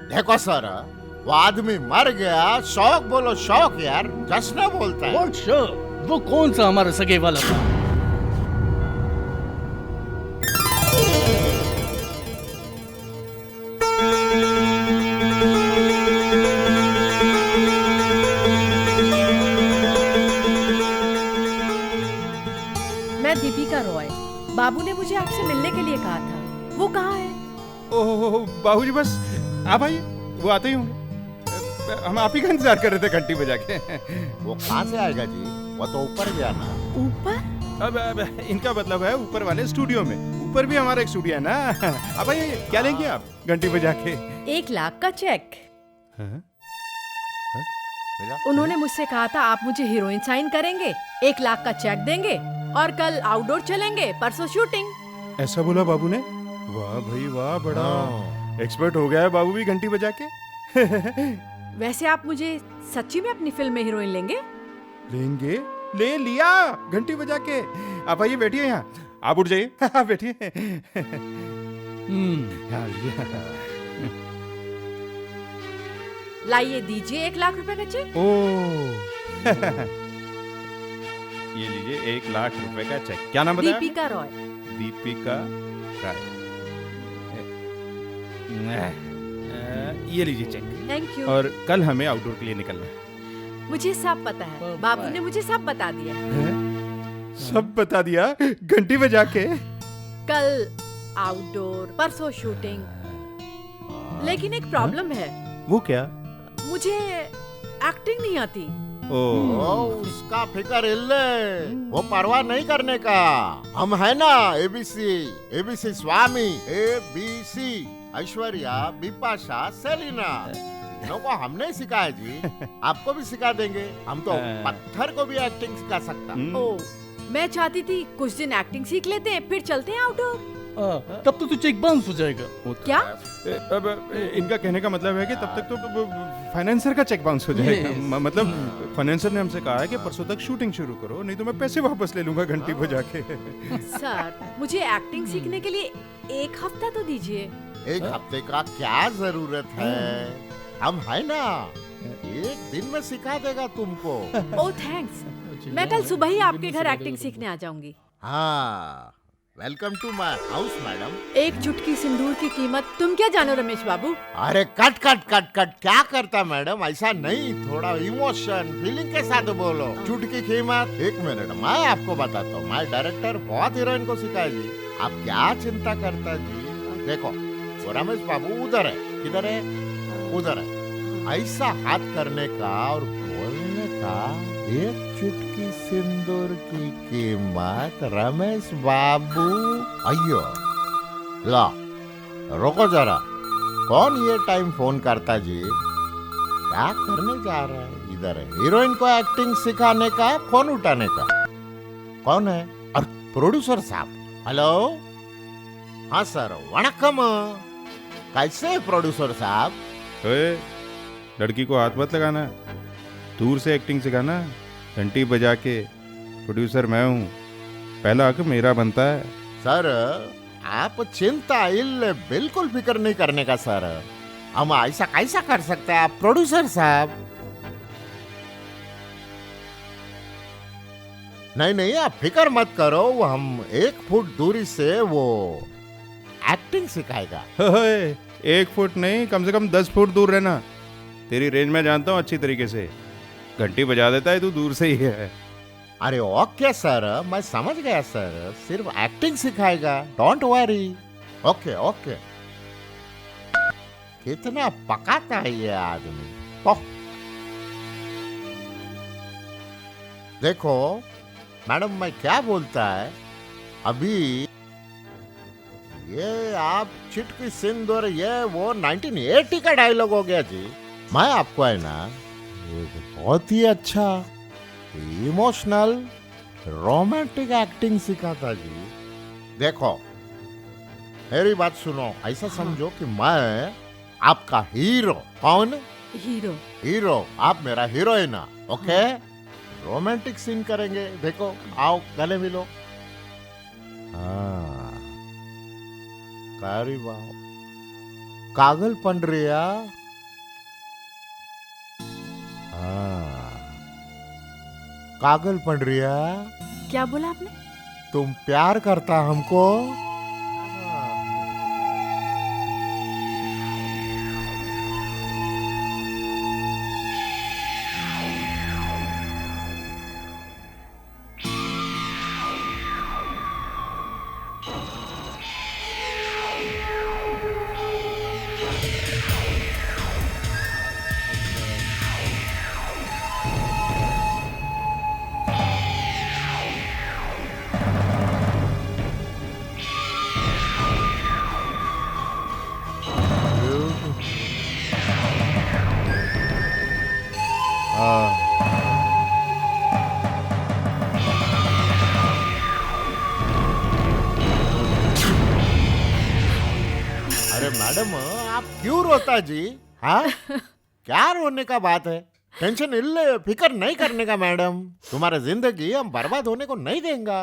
देखो सर, वो आदमी मर गया, शौक बोलो शौक यार, जश्न बोलता है। What sure? वो कौन सा हमारे सगे वाला था? मैं दीपिका रॉय। बाबू ने मुझे आपसे मिलने के लिए कहा था। वो कहाँ है? ओह बाबूजी, बस आप आइए, वो आते ही होंगे। हम आप ही का इंतजार कर रहे थे घंटी बजा के। वो कहाँ से आएगा जी? वो तो ऊपर गया ना। ऊपर? अब इनका मतलब है ऊपर वाले स्टूडियो में। ऊपर भी हमारा एक स्टूडियो है ना। अब आइए, क्या लेंगे आप घंटी बजा के? 1 लाख का चेक। मिला? उन्होंने मुझसे कहा था आप मुझे हीरोइन साइन करेंगे, 1 लाख का चेक देंगे और कल आउटडोर चलेंगे, परसों शूटिंग। ऐसा बोला बाबू ने? वाह भाई वाह, बड़ा एक्सपर्ट हो गया है बाबू भी घंटी बजा के। वैसे आप मुझे सच्ची में अपनी फिल्म में हीरोइन लेंगे? लेंगे? ले लिया घंटी बजा के। आप आइए, बैठिए यहाँ। आप उठ जाइए, बैठिए। लाइए, दीजिए 1 लाख रुपए का चेक। ओ ये लीजिए 1,00,000 रुपए का चेक। क्या नाम बताया? दीपिका रॉय। दीपिका राय। ये लीजिए चेक। Thank you. और कल हमें आउटडोर के लिए निकलना है। मुझे सब पता है, बाबू ने मुझे सब बता दिया। सब बता दिया घंटी बजा के? कल आउटडोर, परसों शूटिंग। लेकिन एक प्रॉब्लम है, वो क्या? मुझे एक्टिंग नहीं आती। उसका फिकर इल्ले, वो परवाह नहीं करने का। हम है ना एबीसी स्वामी, ABC ऐश्वर्या, बिपाशा, सेलिना, तीनों को हमने सिखाया जी। आपको भी सिखा देंगे। हम तो पत्थर को भी एक्टिंग सिखा सकता। ओ, मैं चाहती थी कुछ दिन एक्टिंग सीख लेते हैं, फिर चलते हैं आउटडोर। तब तो चेक बाउंस हो जाएगा। क्या? अब इनका कहने का मतलब है कि तब तक तो फाइनेंसर का चेक बाउंस हो जाएगा। मतलब फाइनेंसर ने हमसे कहा है कि परसों तक शूटिंग शुरू करो, नहीं तो मैं पैसे वापस ले लूंगा घंटी बजा के। सर, मुझे एक्टिंग सीखने के लिए 1 हफ्ता तो दीजिए। 1 हफ्ते का क्या जरूरत है? हम है ना, 1 दिन में सिखा देगा तुमको। ओह थैंक्स, मैं कल सुबह ही आपके घर एक्टिंग सीखने आ जाऊंगी। हाँ, welcome to my house madam. एक चुटकी सिंदूर की कीमत तुम क्या जानो रमेश बाबू? अरे कट कट कट कट, क्या करता मैडम? ऐसा नहीं, थोड़ा इमोशन फीलिंग के साथ बोलो। चुटकी कीमत? 1 मिनट, मैं आपको बताता हूँ। मैं डायरेक्टर बहुत हीरोइन को सिखाया जी। आप क्या चिंता करता जी? देखो, वो रमेश बाबू उधर है। किधर है? उधर है। ऐसा हाथ करने का और बोलने का, 1 चुटकी सिंदूर की कीमत रमेश बाबू। अयो, ला, रोको जरा। कौन ये टाइम फोन करता जी? क्या करने जा रहा है? इधर है, हीरोइन को एक्टिंग सिखाने का, फोन उठाने का। कौन है? और प्रोड्यूसर साहब। हेलो, हाँ सर, वणक्कम। कैसे है प्रोड्यूसर साहब? लड़की को हाथ मत लगाना, दूर से एक्टिंग सिखाना। घंटी बजा के प्रोड्यूसर मैं हूँ, पहला हक मेरा बनता है। सर, आप चिंता इल्ले बिल्कुल फिक्र नहीं करने का सर। हम ऐसा कैसा कर सकते हैं आप प्रोड्यूसर साहब? नहीं, आप फिक्र मत करो। हम 1 फुट दूरी से वो एक्टिंग सिखाएगा। 1 फुट नहीं, कम से कम 10 फुट दूर रहना। तेरी रेंज में जानता हूँ अच्छी तरीके से। घंटी बजा देता है तू दूर से ही है। अरे ओके सर, मैं समझ गया सर। सिर्फ एक्टिंग सिखाएगा, डोंट वरी। ओके। कितना पकाता है ये आदमी। ओह, देखो मैडम, मैं क्या बोलता है अभी, ये आप चिटकी सिंदूर, ये वो 1980 का डायलॉग हो गया जी। मैं आपको है ना एक बहुत ही अच्छा इमोशनल रोमांटिक एक्टिंग सिखाता जी। देखो, मेरी बात सुनो। ऐसा समझो कि मैं आपका हीरो। कौन? हीरो। आप मेरा हीरोइन। ओके, रोमांटिक सीन करेंगे। देखो, आओ गले मिलो। हाँ, कारी बाव, कागल पंडरिया। कागल पंडरिया। क्या बोला आपने? तुम प्यार करता हमको? अरे मैडम, आप क्यों रोता जी? हाँ, क्या रोने का बात है? टेंशन इल्ले फिक्र नहीं करने का मैडम। तुम्हारा जिंदगी हम बर्बाद होने को नहीं देंगे।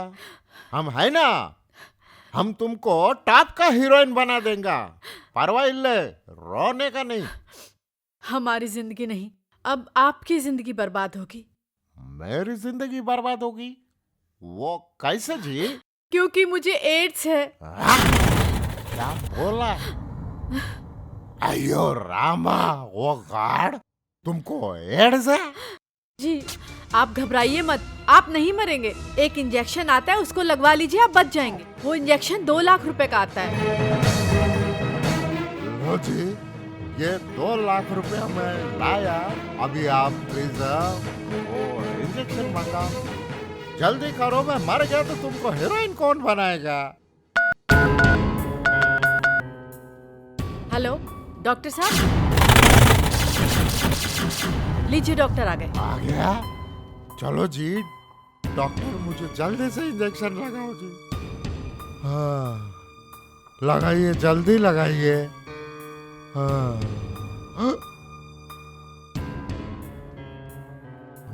हम है ना, हम तुमको टॉप का हीरोइन बना देंगे। परवाह इल्ले, रोने का नहीं। हमारी जिंदगी नहीं, अब आपकी जिंदगी बर्बाद होगी। मेरी जिंदगी बर्बाद होगी? वो कैसे जी? क्योंकि मुझे एड्स है। क्या बोला? अयो रामा, वो गार्ड तुमको एड्स है? जी आप घबराइए मत, आप नहीं मरेंगे। एक इंजेक्शन आता है, उसको लगवा लीजिए, आप बच जाएंगे। वो इंजेक्शन 2 लाख रुपए का आता है। लो जी, ये 2 लाख रुपया मैं लाया। अभी आप प्लीज वो इंजेक्शन मंगाओ, जल्दी करो। मैं मर गया तो तुमको हीरोइन कौन बनाएगा? हेलो डॉक्टर साहब, लीजिए डॉक्टर आ गए। आ गया? चलो जी डॉक्टर, मुझे जल्दी से इंजेक्शन लगाओ जी। हाँ लगाइए, जल्दी लगाइए। हाँ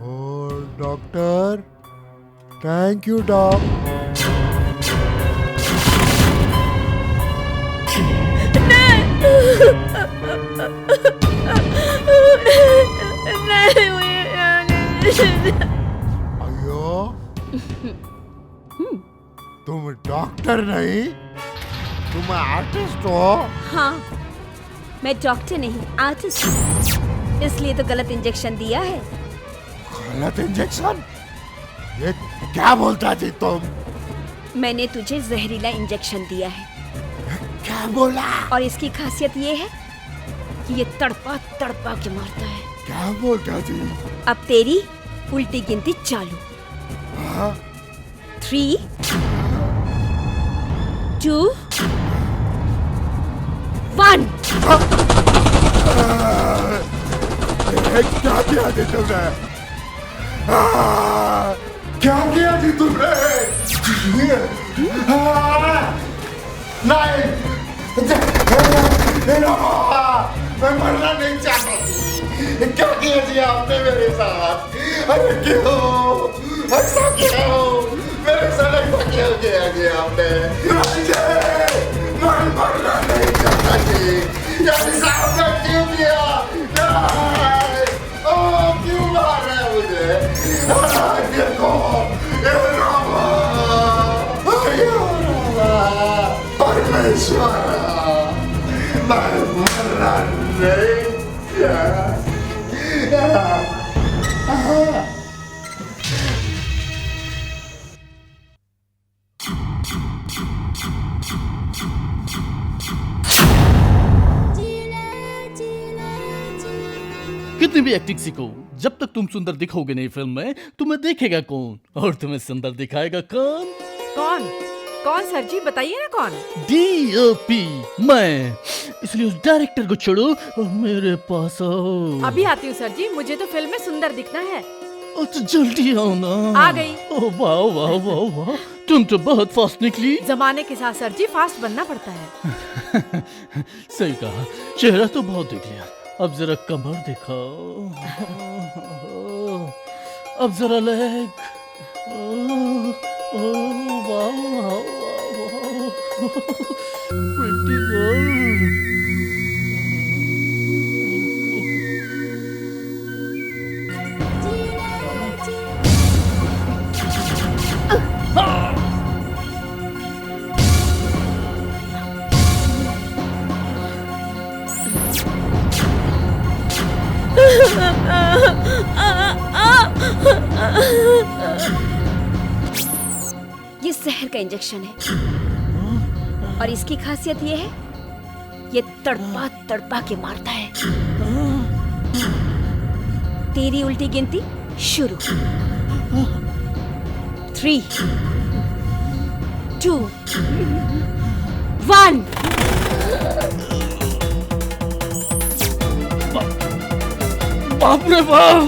ओ डॉक्टर, थैंक यू डॉक्टर। अयो तुम डॉक्टर नहीं, तुम आर्टिस्ट हो? हाँ, मैं डॉक्टर नहीं आर्टिस्ट हूँ, इसलिए तो गलत इंजेक्शन दिया है। गलत इंजेक्शन? ये क्या बोलता जी तुम? मैंने तुझे जहरीला इंजेक्शन दिया है। क्या बोला? और इसकी खासियत ये है कि ये तड़पा तड़पा के मारता है। क्या बोलता जी? अब तेरी उल्टी गिनती चालू। 3 2 1। क्या किया जी तुमने? क्या किया जी तुमने? नहीं, मैं मरना नहीं चाहता। क्या किया जी आपने मेरे साथ? अरे क्यों ऐसा क्यों? मेरे साथ ऐसा क्यों किया जी आपने? मैं मरना नहीं चाहता जी। यार साहब ने क्यों किया? क्यों मार रहे हैं मुझे? देखो परमेश्वर, मैं मरना नहीं चाहता। कितनी भी एक्टिंग सीखो, जब तक तुम सुंदर दिखोगे नहीं फिल्म में, तुम्हें देखेगा कौन और तुम्हें सुंदर दिखाएगा कौन? कौन कौन सर जी, बताइए ना कौन? डीओपी मैं। इसलिए उस डायरेक्टर को छोड़ो और मेरे पास आओ। अभी आती हूँ सर जी, मुझे तो फिल्म में सुंदर दिखना है। तो जल्दी आओ ना। आ गई। ओह वाह वाह वाह वाह, तुम तो बहुत फास्ट निकली। जमाने के साथ सर जी फास्ट बनना पड़ता है। सही कहा, चेहरा तो बहुत देख लिया, अब जरा कमर दिखाओ, अब जरा लेग। वाह प्रिटी गर्ल। ये जहर का इंजेक्शन है और इसकी खासियत ये है, ये तड़पा तड़पा के मारता है। तेरी उल्टी गिनती शुरू। 3 2 1। बाप रे बाप,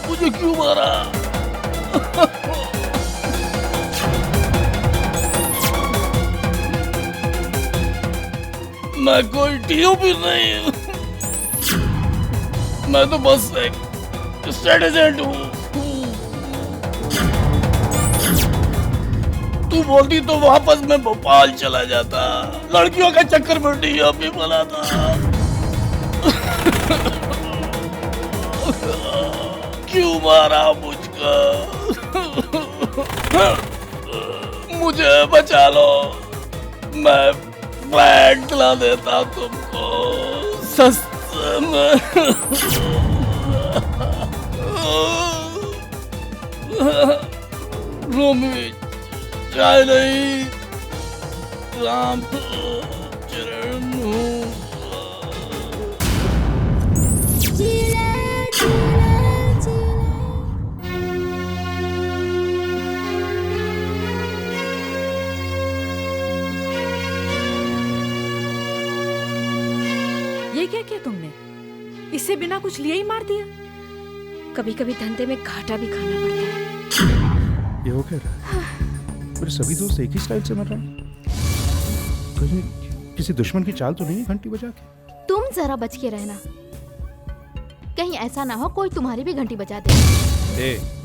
मुझे क्यों मारा? मैं कोई डीओपी नहीं हूँ, मैं तो बस एक स्टेट एजेंट हूँ। तू बोलती तो वापस मैं भोपाल चला जाता, लड़कियों का चक्कर में डीओपी बना था। क्यों मारा मुझको? मुझे बचा लो, मैं फ्लैट दिला देता तुमको सस्ते में। रूम में चाय नहीं, राम चरण हूँ। ये क्या किया तुमने? इससे बिना कुछ लिए ही मार दिया? कभी कभी धंधे में घाटा भी खाना पड़ता है। ये हो क्या रहा है? मेरे सभी दोस्त एक ही स्टाइल से मर रहे हैं। कहीं किसी दुश्मन की चाल तो नहीं है घंटी बजा के? तुम जरा बच के रहना, कहीं ऐसा ना हो कोई तुम्हारी भी घंटी बजा दे।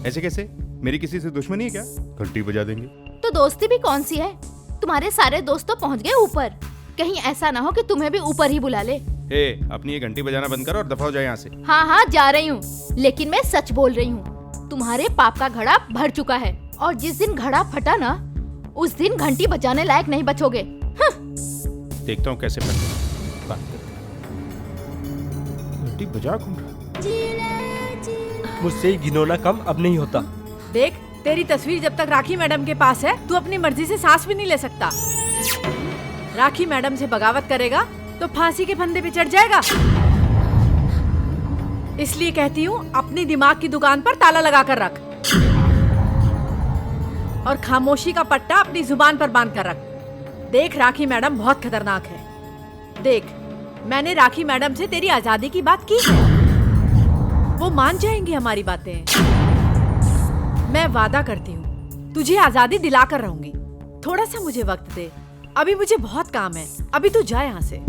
ऐसे कैसे? मेरी किसी से दुश्मनी है क्या? घंटी बजा देंगे। तो दोस्ती भी कौन सी है? तुम्हारे सारे दोस्त तो पहुंच गए ऊपर, कहीं ऐसा ना हो कि तुम्हें भी ऊपर ही बुला ले। अपनी ये घंटी बजाना बंद करो और दफा हो जाए यहाँ से। हाँ हाँ जा रही हूँ, लेकिन मैं सच बोल रही हूँ। तुम्हारे पाप का घड़ा भर चुका है और जिस दिन घड़ा फटा ना, उस दिन घंटी बजाने लायक नहीं बचोगे। देखता हूँ कैसे बात घंटी बजा कौन रहा? मुझसे घिनौना कम अब नहीं होता। देख, तेरी तस्वीर जब तक राखी मैडम के पास है, तू अपनी मर्जी से सांस भी नहीं ले सकता। राखी मैडम से बगावत करेगा तो फांसी के फंदे पे चढ़ जाएगा। इसलिए कहती हूँ अपनी दिमाग की दुकान पर ताला लगा कर रख और खामोशी का पट्टा अपनी जुबान पर बांध कर रख। देख, राखी मैडम बहुत खतरनाक है। देख, मैंने राखी मैडम से तेरी आजादी की बात की है, वो मान जाएंगी हमारी बातें। मैं वादा करती हूँ तुझे आजादी दिलाकर रहूंगी। थोड़ा सा मुझे वक्त दे, अभी मुझे बहुत काम है। अभी तू जा यहाँ से।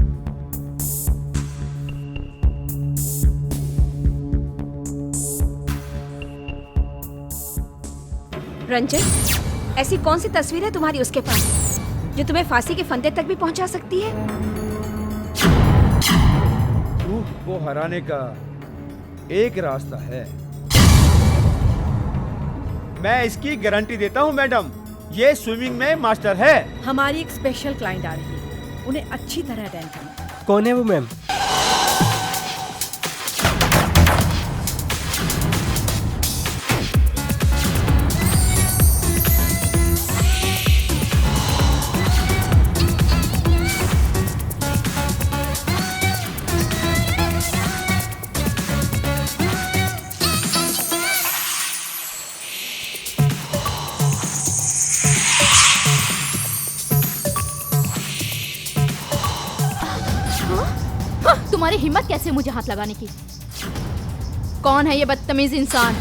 रंजन, ऐसी कौन सी तस्वीर है तुम्हारी उसके पास जो तुम्हें फांसी के फंदे तक भी पहुंचा सकती है? रूह को हराने का एक रास्ता है, मैं इसकी गारंटी देता हूँ मैडम। ये स्विमिंग में मास्टर है। हमारी एक स्पेशल क्लाइंट आ रही है, उन्हें अच्छी तरह अटेंड करना। कौन है वो मैम? तुम्हारी हिम्मत कैसे मुझे हाथ लगाने की? कौन है ये बदतमीज इंसान?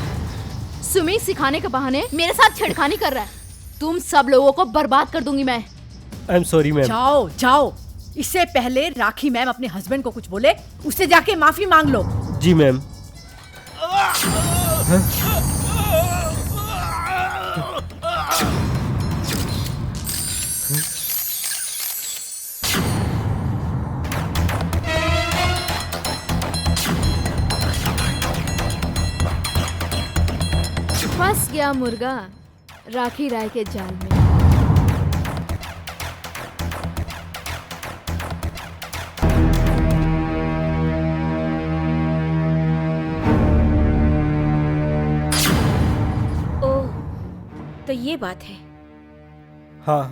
स्विमिंग सिखाने के बहाने मेरे साथ छेड़खानी कर रहा है। तुम सब लोगों को बर्बाद कर दूंगी मैं। I am sorry ma'am. जाओ जाओ, इससे पहले राखी मैम अपने हस्बैंड को कुछ बोले, उससे जाके माफी मांग लो। जी मैम। फंस गया मुर्गा राखी राय के जाल में। ओह, तो ये बात है। हाँ,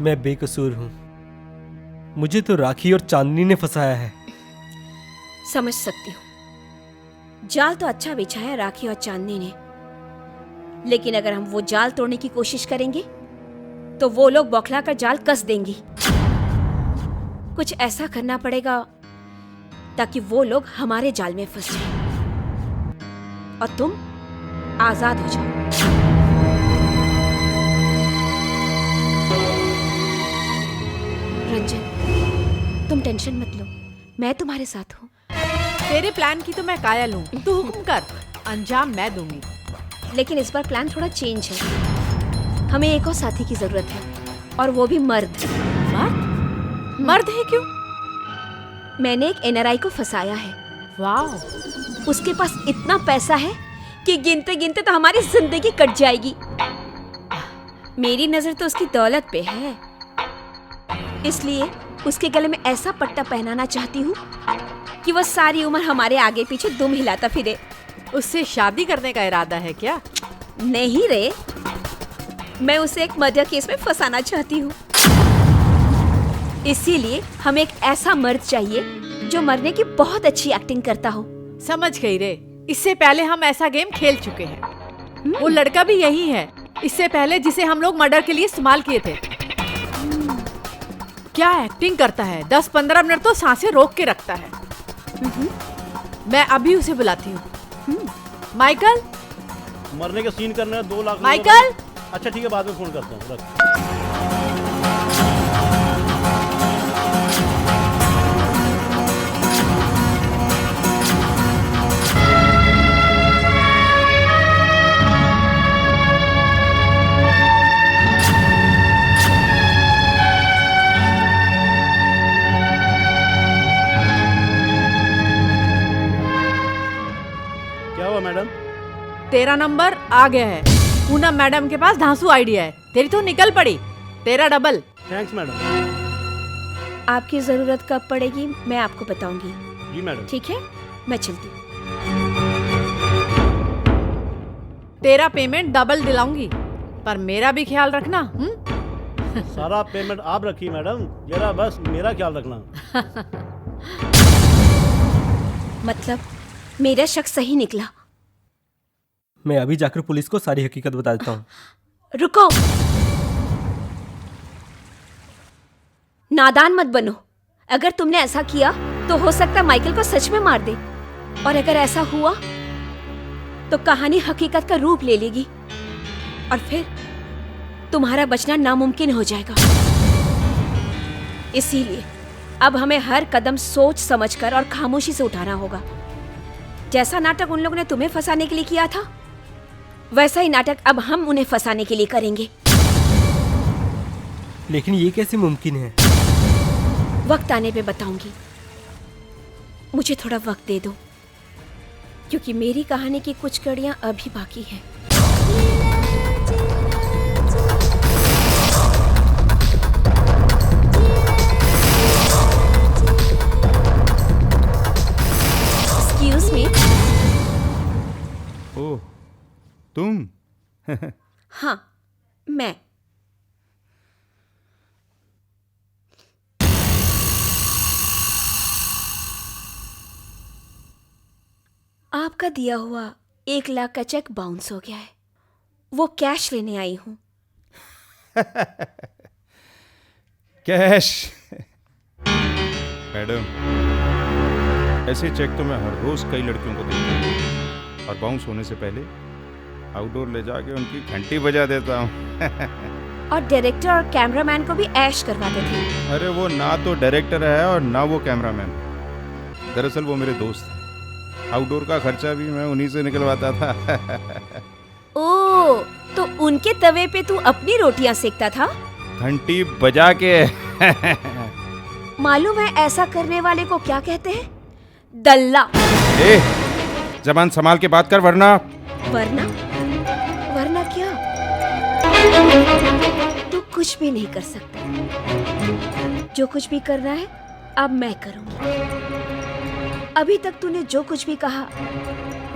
मैं बेकसूर हूँ। मुझे तो राखी और चांदनी ने फंसाया है। समझ सकती हूँ। जाल तो अच्छा बिछा है राखी और चांदनी ने, लेकिन अगर हम वो जाल तोड़ने की कोशिश करेंगे तो वो लोग बौखला कर जाल कस देंगी। कुछ ऐसा करना पड़ेगा ताकि वो लोग हमारे जाल में फंस जाएं और तुम आजाद हो जाओ। रंजन, तुम टेंशन मत लो, मैं तुम्हारे साथ हूँ। तेरे प्लान की तो मैं कायल हूँ, तू हुक्म कर, अंजाम मैं दूंगी। लेकिन इस बार प्लान थोड़ा चेंज है। हमें एक और साथी की जरूरत है, और वो भी मर्द। मर्द? मर्द है क्यों? मैंने एक NRI को फंसाया है। वाह! उसके पास इतना पैसा है कि गिनते गिनते तो हमारी जिंदगी कट जाएगी। मेरी नजर तो उसकी दौलत पे है, इसलिए उसके गले में ऐसा पट्टा पहनाना चाहती हूँ कि वो सारी उम्र हमारे आगे पीछे दुम हिलाता फिरे। उससे शादी करने का इरादा है क्या? नहीं रे, मैं उसे एक मर्डर केस में फंसाना चाहती हूँ। इसीलिए हमें एक ऐसा मर्द चाहिए जो मरने की बहुत अच्छी एक्टिंग करता हो। समझ गई रे, इससे पहले हम ऐसा गेम खेल चुके हैं। वो लड़का भी यही है, इससे पहले जिसे हम लोग मर्डर के लिए इस्तेमाल किए थे। क्या एक्टिंग करता है, 10-15 मिनट तो सांसें रोक के रखता है। मैं अभी उसे बुलाती हूँ। माइकल, मरने के सीन करने 2 लाख। माइकल, अच्छा ठीक है, बाद में फोन करता हूँ, रख। क्या हुआ मैडम? तेरा नंबर आ गया है। पूनम मैडम के पास धांसू आइडिया है, तेरी तो निकल पड़ी। तेरा डबल। Thanks madam. आपकी जरूरत कब पड़ेगी मैं आपको बताऊंगी। जी मैडम। ठीक है, मैं चलती हूँ। तेरा पेमेंट डबल दिलाऊंगी, पर मेरा भी ख्याल रखना। सारा पेमेंट आप रखिए मैडम, जरा बस मेरा ख्याल रखना। मतलब मेरा शक सही निकला। मैं अभी जाकर पुलिस को सारी हकीकत बता देता हूँ। रुको, नादान मत बनो। अगर तुमने ऐसा किया तो हो सकता है माइकल को सच में मार दे, और अगर ऐसा हुआ तो कहानी हकीकत का रूप ले लेगी और फिर तुम्हारा बचना नामुमकिन हो जाएगा। इसीलिए अब हमें हर कदम सोच समझकर और खामोशी से उठाना होगा। जैसा नाटक उन लोगों ने तुम्हें फंसाने के लिए किया था, वैसा ही नाटक अब हम उन्हें फंसाने के लिए करेंगे। लेकिन ये कैसे मुमकिन है? वक्त आने पे बताऊंगी। मुझे थोड़ा वक्त दे दो, क्योंकि मेरी कहानी की कुछ कड़ियां अभी बाकी हैं। Excuse me. ओह, तुम? हाँ, मैं। आपका दिया हुआ 1 लाख का चेक बाउंस हो गया है। वो कैश लेने आई हूँ। कैश? मैडम, ऐसे चेक तो मैं हर रोज कई लड़कियों को देता हूँ और बाउंस होने से पहले आउटडोर ले जाके उनकी घंटी बजा देता हूँ। और डायरेक्टर और कैमरामैन को भी ऐश करवाते थे। अरे वो ना तो डायरेक्टर है और ना वो कैमरामैन। दरअसल वो मेरे दोस्त हैं। आउटडोर का खर्चा भी मैं उन्हीं से निकलवाता था। ओह, तो उनके तवे पे तू अपनी रोटियां सेकता था? घंटी बजा के। मालूम है ऐसा करने वाले को क्या कहते हैं? दल्ला। ए, जबान संभाल के बात कर, वरना। वरना? वरना क्या? तू कुछ भी नहीं कर सकता। जो कुछ भी करना है अब मैं करूंगी। अभी तक तूने जो कुछ भी कहा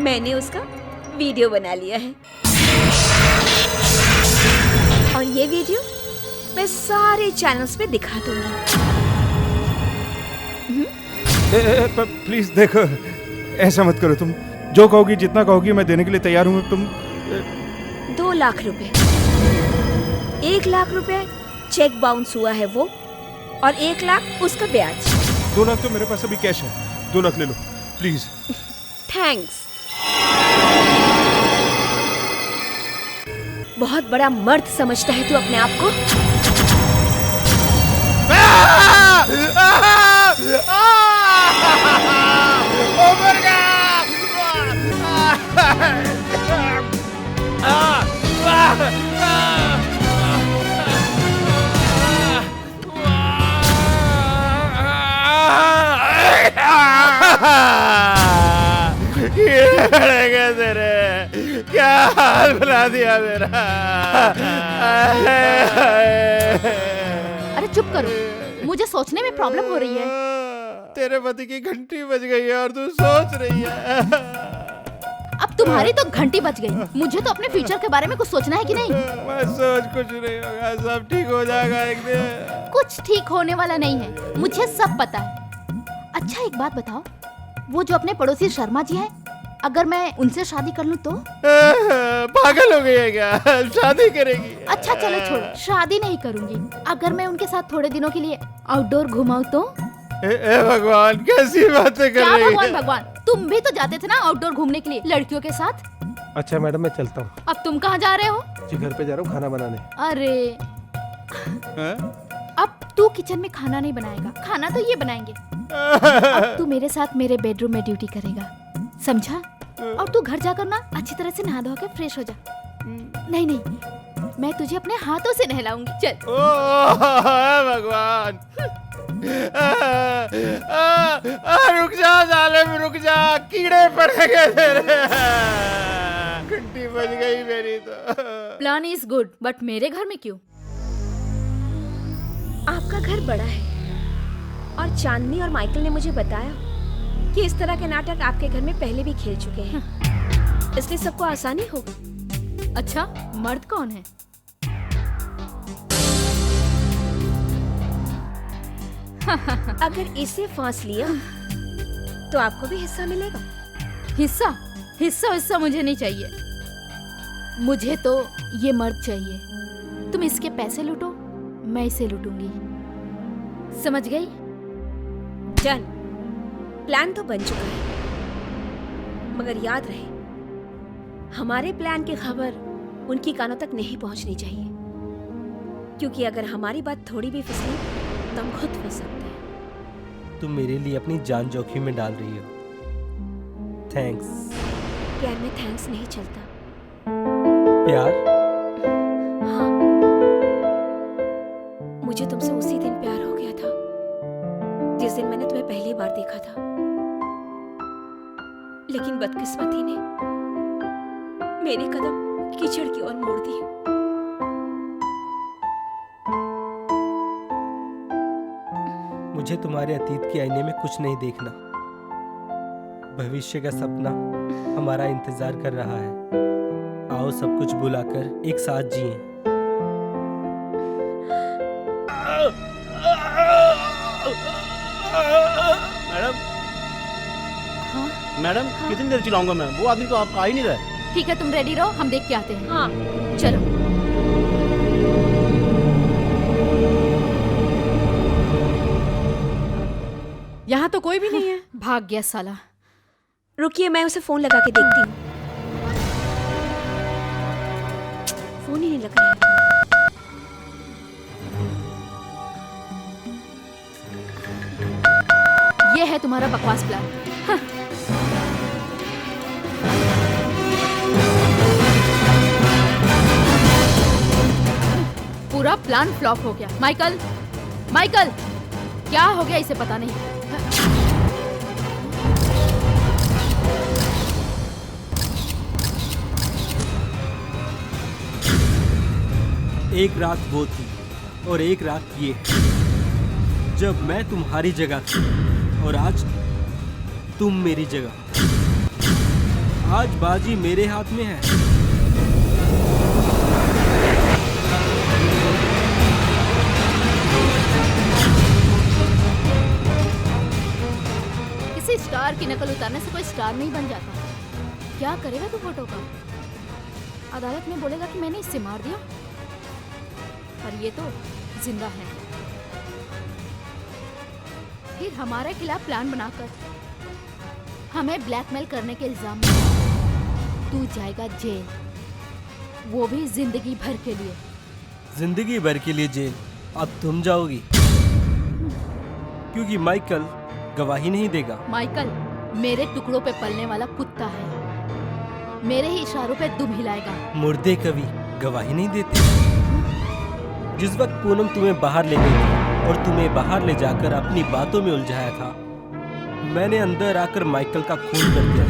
मैंने उसका वीडियो बना लिया है, और ये वीडियो मैं सारे चैनल्स पे दिखा दूंगी। प्लीज देखो, ऐसा मत करो। तुम जो कहोगी, जितना कहोगी मैं देने के लिए तैयार हूँ। तुम 2 लाख रुपए। 1 लाख रुपए चेक बाउंस हुआ है वो, और 1 लाख उसका ब्याज। 2 लाख तो मेरे पास अभी कैश है। 2 लाख ले लो प्लीज। थैंक्स। बहुत बड़ा मर्द समझता है तू अपने आप को। तेरे क्या हाल बना दिया मेरा। अरे चुप करो, मुझे सोचने में प्रॉब्लम हो रही है। तेरे पति की घंटी बज गई है और तू सोच रही है। अब तुम्हारी तो घंटी बज गई, मुझे तो अपने फ्यूचर के बारे में कुछ सोचना है कि नहीं? मैं सोच कुछ नहीं होगा, सब ठीक हो जाएगा एक दिन। कुछ ठीक होने वाला नहीं है, मुझे सब पता है। अच्छा एक बात बताओ, वो जो अपने पड़ोसी शर्मा जी हैं, अगर मैं उनसे शादी कर लूं तो? पागल हो गई है क्या? शादी करेगी? अच्छा चलो छोड़ो, शादी नहीं करूंगी। अगर मैं उनके साथ थोड़े दिनों के लिए आउटडोर घुमाऊं तो? भगवान, कैसी बातें कर क्या रही है? भगवान भगवान, तुम भी तो जाते थे ना आउटडोर घूमने के लिए लड़कियों के साथ। अच्छा मैडम मैं चलता हूँ। अब तुम कहाँ जा रहे हो? जी घर पे जा रहा हूँ खाना बनाने। अरे अब तू किचन में खाना नहीं बनाएगा, खाना तो ये बनाएंगे। अब तू मेरे साथ मेरे बेडरूम में ड्यूटी करेगा, समझा? और तू घर जाकर ना अच्छी तरह से नहा धो के फ्रेश हो जा। नहीं नहीं, मैं तुझे अपने हाथों से नहलाऊंगी। चल। भगवान, रुक जा जालिम, रुक जा, कीड़े पड़ेंगे तेरे। घंटी बज गई मेरी तो। प्लान इज गुड, बट मेरे घर में क्यों? आपका घर बड़ा है और चांदनी और माइकल ने मुझे बताया कि इस तरह के नाटक आपके घर में पहले भी खेल चुके हैं, इसलिए सबको आसानी होगी। अच्छा मर्द कौन है? अगर इसे फांस लिया तो आपको भी हिस्सा मिलेगा। हिस्सा? हिस्सा हिस्सा मुझे नहीं चाहिए, मुझे तो ये मर्द चाहिए। तुम इसके पैसे लूटो, मैं इसे लूटूंगी, समझ गई? डन। प्लान तो बन चुका है, मगर याद रहे हमारे प्लान की खबर उनकी कानों तक नहीं पहुंचनी चाहिए, क्योंकि अगर हमारी बात थोड़ी भी फिसली तो हम खुद फंस सकते हैं। तुम मेरे लिए अपनी जान जोखिम में डाल रही हो। थैंक्स। प्यार में थैंक्स नहीं चलता। प्यार? हाँ, मुझे तुमसे उसी दिन प्यार हो गया था जिस दिन मैंने तुम्हें पहली बार देखा था, लेकिन बदकिस्मती ने मेरे कदम कीचड़ की ओर मोड़ दिए। मुझे तुम्हारे अतीत के आईने में कुछ नहीं देखना, भविष्य का सपना हमारा इंतजार कर रहा है। आओ सब कुछ भुलाकर एक साथ जिएं। मैडम। हाँ? मैडम कितनी देर चिल्लाऊंगा मैं, वो आदमी तो आपका आ ही नहीं रहा है। ठीक है तुम रेडी रहो, हम देख के आते हैं। हाँ चलो। यहाँ तो कोई भी नहीं है। भाग गया साला। रुकिए, मैं उसे फोन लगा के देखती हूँ। फोन ही नहीं लग रहा है। ये है तुम्हारा बकवास प्लान। हाँ। पूरा प्लान फ्लॉप हो गया। माइकल, माइकल, क्या हो गया इसे पता नहीं। एक रात वो थी और एक रात ये, जब मैं तुम्हारी जगह थी और आज तुम मेरी जगह। आज बाजी मेरे हाथ में है। किसी स्टार की नकल उतारने से कोई स्टार नहीं बन जाता। क्या करेगा तू फोटो का? अदालत में बोलेगा कि मैंने इससे मार दिया, और ये तो जिंदा है। फिर हमारे खिलाफ प्लान बनाकर हमें ब्लैकमेल करने के इल्जाम में तू जाएगा जेल, वो भी जिंदगी भर के लिए। जिंदगी भर के लिए जेल? अब तुम जाओगी, क्योंकि माइकल गवाही नहीं देगा। माइकल मेरे टुकड़ों पे पलने वाला कुत्ता है, मेरे ही इशारों पे दुम हिलाएगा। मुर्दे कभी गवाही नहीं देते। जिस वक्त पूनम तुम्हें बाहर ले गई थी और तुम्हें बाहर ले जाकर अपनी बातों में उलझाया था, मैंने अंदर आकर माइकल का खून कर दिया।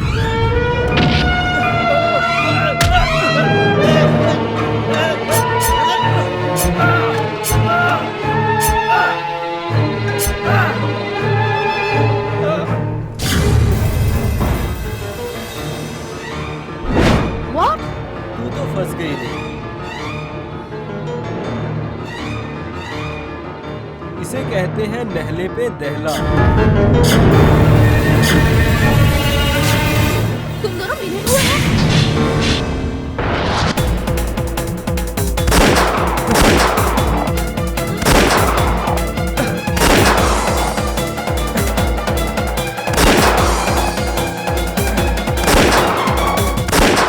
इसे कहते हैं नहले पे दहला। तुम दोनों मिले हुए हैं?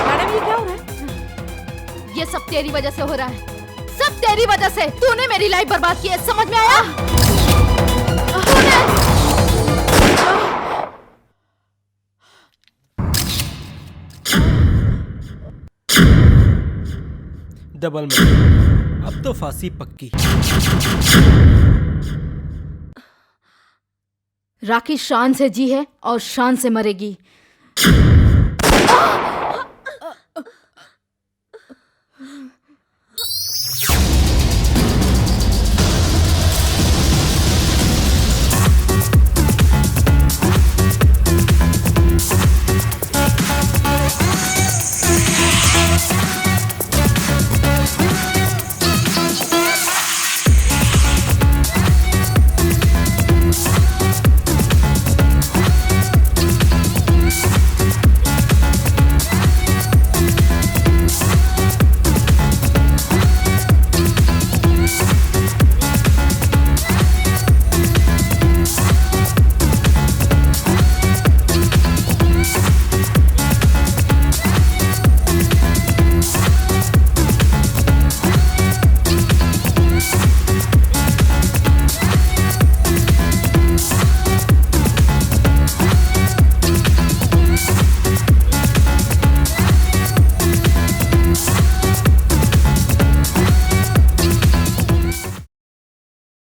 मैडम ये क्या हो रहा है? ये सब तेरी वजह से हो रहा है, सब तेरी वजह से। तूने मेरी लाइफ बर्बाद की है, समझ में आया? तूने डबल में अब तो फांसी पक्की। राखी शान से जी है और शान से मरेगी।